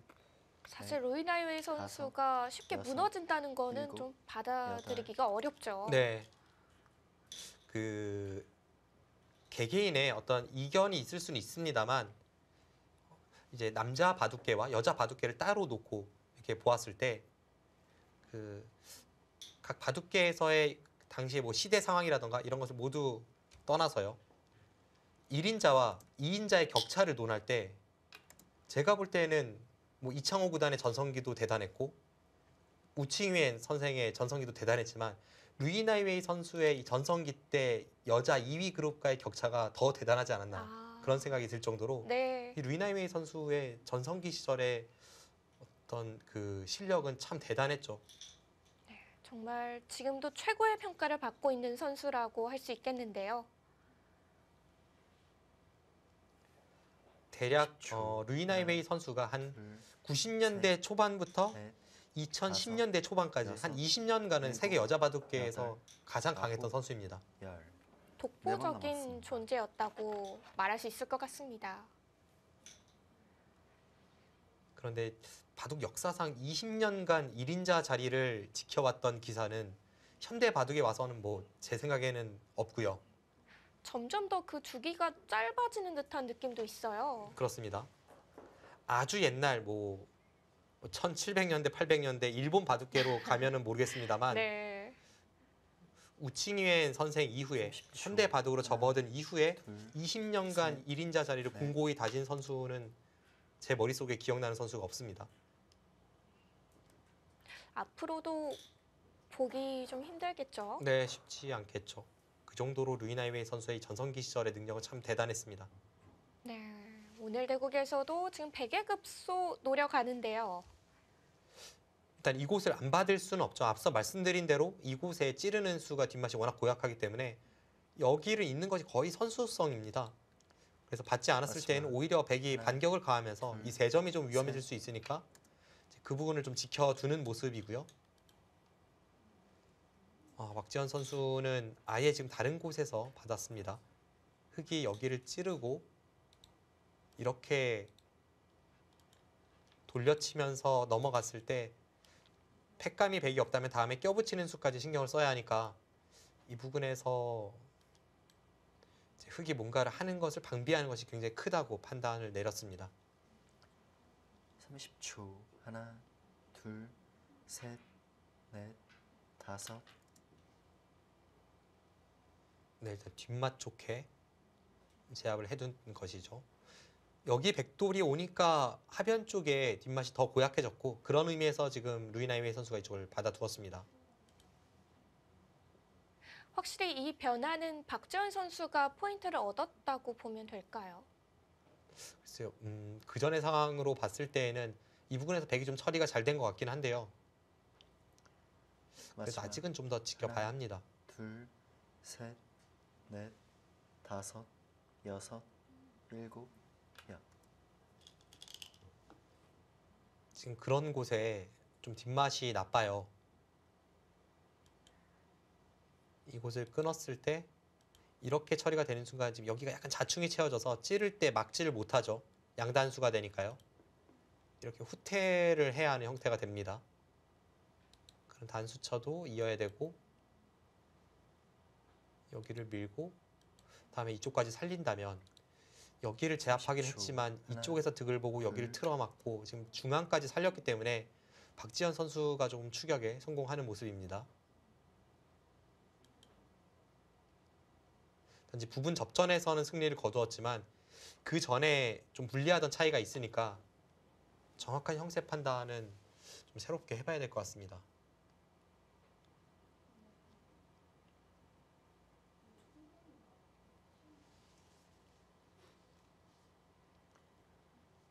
사실 루이나이웨이 선수가 쉽게 여섯, 무너진다는 거는 일곱, 좀 받아들이기가 어렵죠. 네, 그 개개인의 어떤 이견이 있을 수는 있습니다만 이제 남자 바둑계와 여자 바둑계를 따로 놓고 이렇게 보았을 때 그 각 바둑계에서의 당시의 뭐 시대 상황이라던가 이런 것을 모두 떠나서요. 1인자와 2인자의 격차를 논할 때 제가 볼 때는 뭐 이창호 구단의 전성기도 대단했고 우칭휘엔 선생의 전성기도 대단했지만 루이나이웨이 선수의 이 전성기 때 여자 2위 그룹과의 격차가 더 대단하지 않았나 아, 그런 생각이 들 정도로 네. 이 루이나이웨이 선수의 전성기 시절의 어떤 그 실력은 참 대단했죠. 정말 지금도 최고의 평가를 받고 있는 선수라고 할 수 있겠는데요. 대략 10초. 루이나이웨이 선수가 한 둘, 90년대 초반부터 넷, 2010년대 초반까지 한 여섯, 20년간은 일곱, 세계 여자 바둑계에서 여덟, 가장 강했던 아홉, 선수입니다. 열. 독보적인 남았습니다. 존재였다고 말할 수 있을 것 같습니다. 그런데 바둑 역사상 20년간 1인자 자리를 지켜왔던 기사는 현대 바둑에 와서는 뭐 제 생각에는 없고요. 점점 더 그 주기가 짧아지는 듯한 느낌도 있어요. 그렇습니다. 아주 옛날 뭐 1700년대, 800년대 일본 바둑계로 가면은 모르겠습니다만 네. 우칭휘엔 선생 이후에 30초. 현대 바둑으로 접어든 이후에 둘, 20년간 셋, 1인자 자리를 넷. 공고히 다진 선수는 제 머릿속에 기억나는 선수가 없습니다. 앞으로도 보기 좀 힘들겠죠. 네, 쉽지 않겠죠. 그 정도로 루이나이웨이 선수의 전성기 시절의 능력은 참 대단했습니다. 네, 오늘 대국에서도 지금 100의 급소 노려가는데요. 일단 이곳을 안 받을 수는 없죠. 앞서 말씀드린 대로 이곳에 찌르는 수가 뒷맛이 워낙 고약하기 때문에 여기를 잇는 것이 거의 선수성입니다. 그래서 받지 않았을 맞지만 때는 오히려 백이 하나, 반격을 가하면서 둘, 이 세 점이 좀 위험해질 셋. 수 있으니까 이제 그 부분을 좀 지켜두는 모습이고요. 박지현 선수는 아예 지금 다른 곳에서 받았습니다. 흑이 여기를 찌르고 이렇게 돌려치면서 넘어갔을 때 팩감이 백이 없다면 다음에 껴붙이는 수까지 신경을 써야 하니까 이 부분에서 이제 흑이 뭔가를 하는 것을 방비하는 것이 굉장히 크다고 판단을 내렸습니다. 30초. 하나, 둘, 셋, 넷, 다섯. 네, 일단 뒷맛 좋게 제압을 해둔 것이죠. 여기 백돌이 오니까 하변 쪽에 뒷맛이 더 고약해졌고 그런 의미에서 지금 루이나이웨이 선수가 이쪽을 받아두었습니다. 확실히 이 변화는 박지원 선수가 포인트를 얻었다고 보면 될까요? 글쎄요, 그 전의 상황으로 봤을 때에는 이 부분에서 백이 좀 처리가 잘 된 것 같긴 한데요. 그래서 마지막. 아직은 좀 더 지켜봐야 하나. 합니다. 둘, 셋, 넷, 다섯, 여섯, 일곱, 여. 지금 그런 곳에 좀 뒷맛이 나빠요. 이곳을 끊었을 때 이렇게 처리가 되는 순간 지금 여기가 약간 자충이 채워져서 찌를 때 막지를 못하죠. 양단수가 되니까요. 이렇게 후퇴를 해야 하는 형태가 됩니다. 그런 단수쳐도 이어야 되고 여기를 밀고 다음에 이쪽까지 살린다면 여기를 제압하긴 30초. 했지만 하나, 이쪽에서 득을 보고 여기를 둘. 틀어막고 지금 중앙까지 살렸기 때문에 박지현 선수가 조금 추격에 성공하는 모습입니다. 단지 부분 접전에서는 승리를 거두었지만 그 전에 좀 불리하던 차이가 있으니까 정확한 형세 판단은 좀 새롭게 해봐야 될 것 같습니다.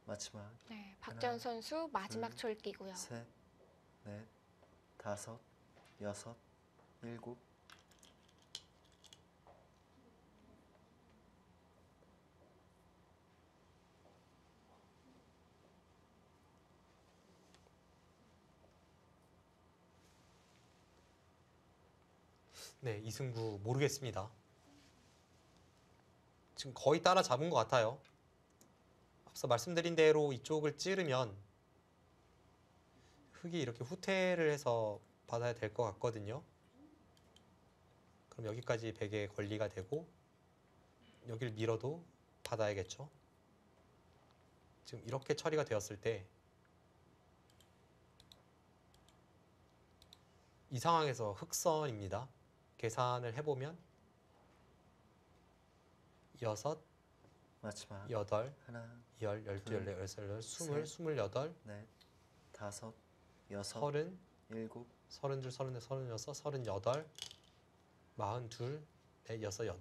마지막. 네, 박지원 선수 마지막 둘, 졸기고요. 셋, 넷, 다섯, 여섯, 일곱. 네, 이 승부 모르겠습니다. 지금 거의 따라잡은 것 같아요. 앞서 말씀드린 대로 이쪽을 찌르면 흑이 이렇게 후퇴를 해서 받아야 될 것 같거든요. 그럼 여기까지 백의 권리가 되고 여기를 밀어도 받아야겠죠. 지금 이렇게 처리가 되었을 때 이 상황에서 흑선입니다. 계산을 해보면 6, 마지막. 8, 하나, 10, 12, 둘, 14, 16, 20, 셋, 28, 넷, 다섯, 여섯, 30, 일곱. 32, 34, 36, 38, 42, 4, 6,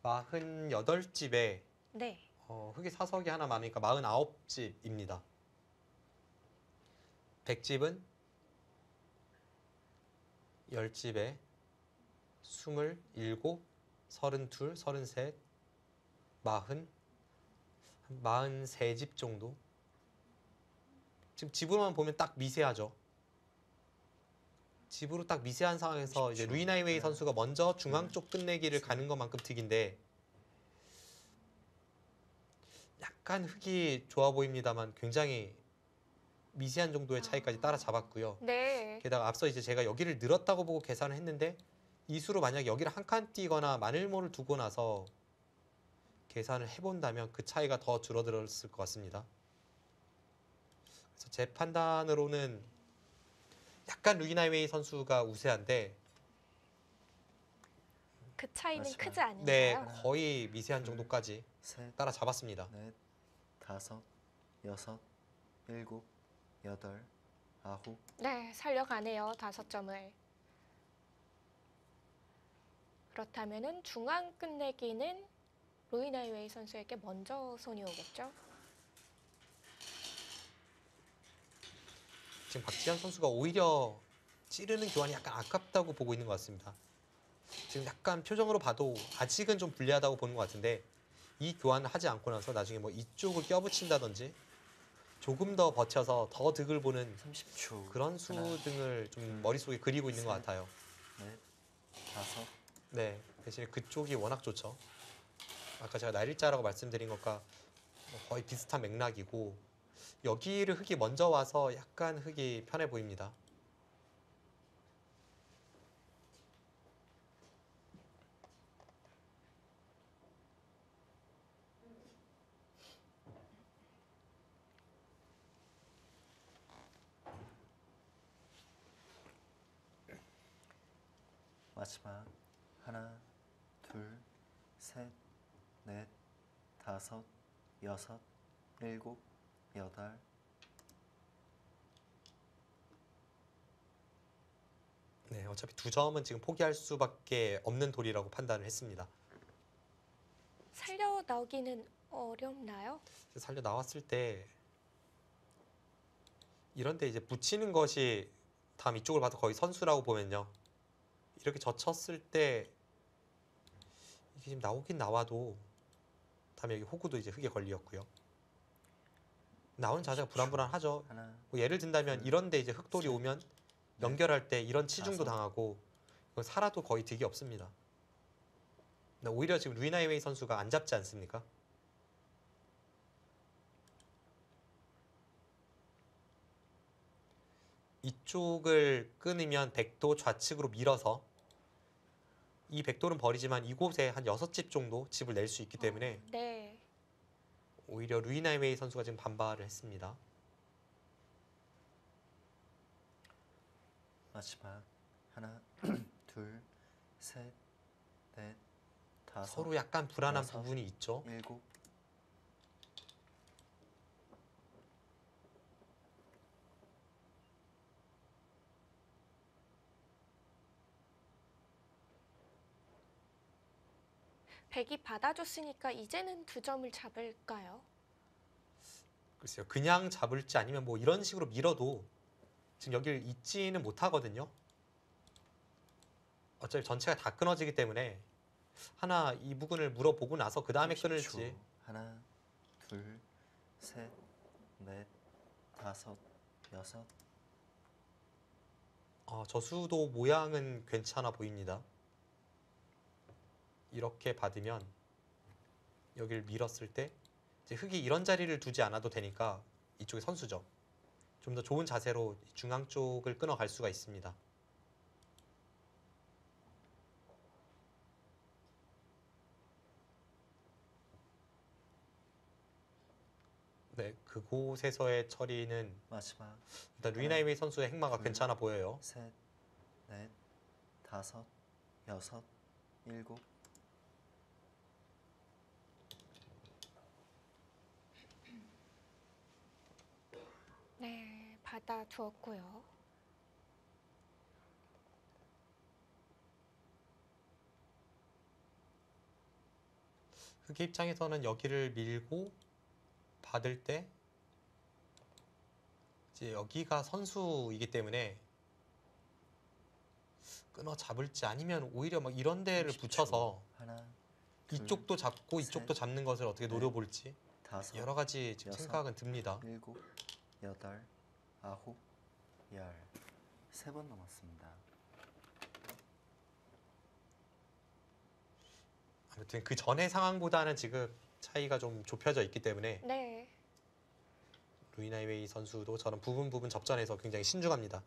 8 48집에 네, 흑이 사석이 하나 많으니까 49집입니다. 100집은 10집에 27, 32, 33, 40, 43집 정도. 지금 집으로만 보면 딱 미세하죠. 집으로 딱 미세한 상황에서 이제 30초. 루이나이웨이 하나, 선수가 먼저 중앙 쪽 끝내기를 셋. 가는 것만큼 득인데 약간 흑이 좋아 보입니다만 굉장히 미세한 정도의 차이까지 따라잡았고요. 네, 게다가 앞서 이제 제가 여기를 늘었다고 보고 계산을 했는데 이 수로 만약 여기를 한 칸 띄거나 마늘모를 두고 나서 계산을 해본다면 그 차이가 더 줄어들었을 것 같습니다. 그래서 제 판단으로는 약간 루이나이웨이 선수가 우세한데 그 차이는 마지막. 크지 않은가요? 네, 하나, 거의 미세한 둘, 정도까지 셋, 따라잡았습니다. 넷, 다섯, 여섯, 일곱, 여덟, 아홉. 네, 살려가네요. 5점을. 그렇다면은 중앙 끝내기는 로이나이웨이 선수에게 먼저 손이 오겠죠? 지금 박지현 선수가 오히려 찌르는 교환이 약간 아깝다고 보고 있는 것 같습니다. 지금 약간 표정으로 봐도 아직은 좀 불리하다고 보는 것 같은데 이 교환을 하지 않고 나서 나중에 뭐 이쪽을 껴붙인다든지 조금 더 버텨서 더 득을 보는 30초. 그런 수등을 좀 머릿속에 그리고 있는 것 같아요. 넷, 다섯, 네, 대신에 그쪽이 워낙 좋죠. 아까 제가 날일자라고 말씀드린 것과 뭐 거의 비슷한 맥락이고 여기를 흙이 먼저 와서 약간 흙이 편해 보입니다. 마지막 하나, 둘, 셋, 넷, 다섯, 여섯, 일곱, 여덟. 네, 어차피 두 점은 지금 포기할 수밖에 없는 돌이라고 판단을 했습니다. 살려 나오기는 어렵나요? 살려 나왔을 때 이런데 이제 붙이는 것이 다음 이쪽을 봐도 거의 선수라고 보면요. 이렇게 젖혔을 때 이게 지금 나오긴 나와도 다음에 여기 호구도 이제 흙에 걸리었고요. 나오는 자세가 불안불안하죠. 하나, 뭐 예를 든다면 둘, 이런데 이제 흙돌이 셋, 오면 넷, 연결할 때 이런 치중도 다섯. 당하고 이건 살아도 거의 득이 없습니다. 근데 오히려 지금 루이나이웨이 선수가 안 잡지 않습니까? 이쪽을 끊으면 백도 좌측으로 밀어서 이 백돌은 버리지만 이곳에 한 6집 정도 집을 낼 수 있기 때문에 네. 오히려 루이나이웨이 선수가 지금 반발을 했습니다. 마지막 하나, 둘, 셋, 넷, 다섯, 서로 약간 불안한 여섯. 부분이 있죠. 일곱. 백이 받아줬으니까 이제는 두 점을 잡을까요? 글쎄요. 그냥 잡을지 아니면 뭐 이런 식으로 밀어도 지금 여기를 잊지는 못하거든요. 어차피 전체가 다 끊어지기 때문에 하나 이 부분을 물어보고 나서 그 다음에 30초. 끊을지. 하나, 둘, 셋, 넷, 다섯, 여섯. 저수도 모양은 괜찮아 보입니다. 이렇게 받으면 여기를 밀었을 때 이제 흙이 이런 자리를 두지 않아도 되니까 이쪽이 선수죠. 좀 더 좋은 자세로 중앙 쪽을 끊어갈 수가 있습니다. 네, 그곳에서의 처리는 마지막 일단 루이나이웨이 선수의 행마가 둘. 괜찮아 보여요. 셋, 넷, 다섯, 여섯, 일곱. 네, 받아주었고요. 흑의 입장에서는 여기를 밀고 받을 때 이제 여기가 선수이기 때문에 끊어 잡을지 아니면 오히려 막 이런 데를 30초. 붙여서 하나, 둘, 이쪽도 잡고 셋, 이쪽도 잡는 것을 어떻게 넷, 노려볼지 다섯, 여러 가지 지금 여섯. 생각은 듭니다. 일곱, 여덟, 아홉, 열. 3번 남았습니다. 아무튼 그 전의 상황보다는 지금 차이가 좀 좁혀져 있기 때문에 네. 루이나이웨이 선수도 저런 부분 접전에서 굉장히 신중합니다.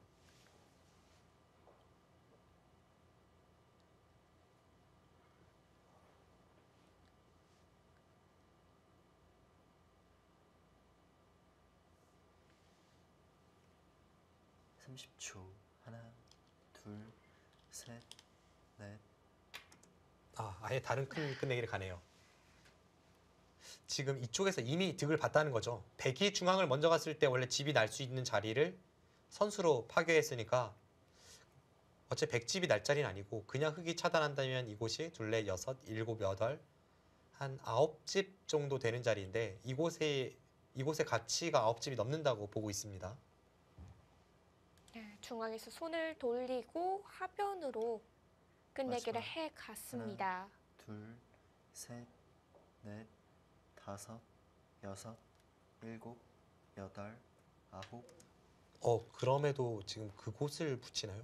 삼 30초. 하나, 둘, 셋, 넷. 아예 다른 끝내기를 가네요. 지금 이쪽에서 이미 득을 봤다는 거죠. 백이 중앙을 먼저 갔을 때 원래 집이 날 수 있는 자리를 선수로 파괴했으니까 어째 백집이 날 자리는 아니고 그냥 흙이 차단한다면 이곳이 둘레, 여섯, 일곱, 여덟, 한 9집 정도 되는 자리인데 이곳의 가치가 9집이 넘는다고 보고 있습니다. 네, 중앙에서 손을 돌리고 하변으로 끝내기를 마지막. 해 갔습니다. 둘, 셋, 넷, 다섯, 여섯, 일곱, 여덟, 아홉. 그럼에도 지금 그곳을 붙이나요?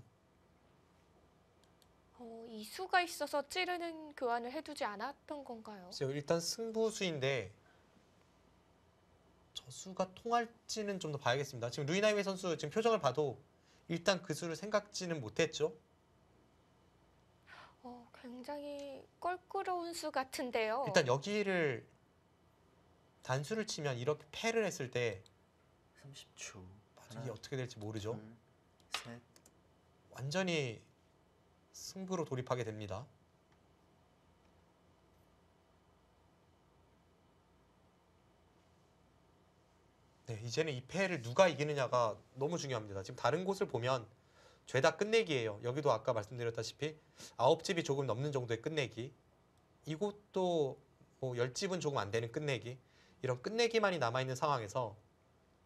이수가 있어서 찌르는 교환을 해두지 않았던 건가요? 글쎄요, 일단 승부수인데 저 수가 통할지는 좀 더 봐야겠습니다. 지금 루이나이웨 선수 지금 표정을 봐도 일단 그 수를 생각지는 못했죠. 굉장히 껄끄러운 수 같은데요. 일단 여기를 단수를 치면 이렇게 패를 했을 때 30초. 이게 어떻게 될지 모르죠. 둘, 셋, 완전히 승부로 돌입하게 됩니다. 네, 이제는 이 패를 누가 이기느냐가 너무 중요합니다. 지금 다른 곳을 보면 죄다 끝내기예요. 여기도 아까 말씀드렸다시피 9집이 조금 넘는 정도의 끝내기. 이곳도 뭐 10집은 조금 안 되는 끝내기. 이런 끝내기만이 남아있는 상황에서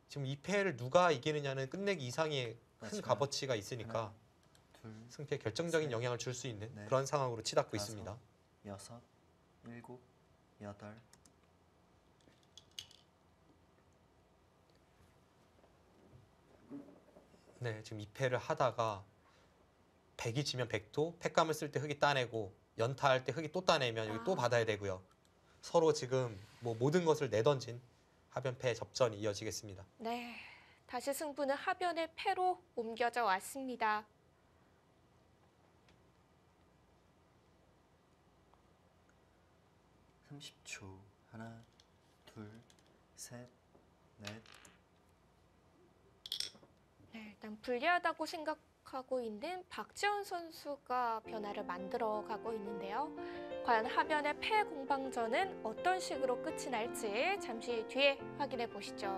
지금 이 패를 누가 이기느냐는 끝내기 이상의 큰 마지막. 값어치가 있으니까 하나, 둘, 승패에 결정적인 셋, 영향을 줄 수 있는 넷, 그런 상황으로 치닫고 다섯, 있습니다. 여섯, 일곱, 여덟. 네, 지금 2패를 하다가 백이 지면 백도, 패감을 쓸 때 흙이 따내고 연타할 때 흙이 또 따내면 여기 또 받아야 되고요. 서로 지금 뭐 모든 것을 내던진 하변패 접전이 이어지겠습니다. 네, 다시 승부는 하변의 패로 옮겨져 왔습니다. (30초) 하나, 둘, 셋, 넷. 네, 일단 불리하다고 생각하고 있는 박지원 선수가 변화를 만들어 가고 있는데요. 과연 하변의 패 공방전은 어떤 식으로 끝이 날지 잠시 뒤에 확인해 보시죠.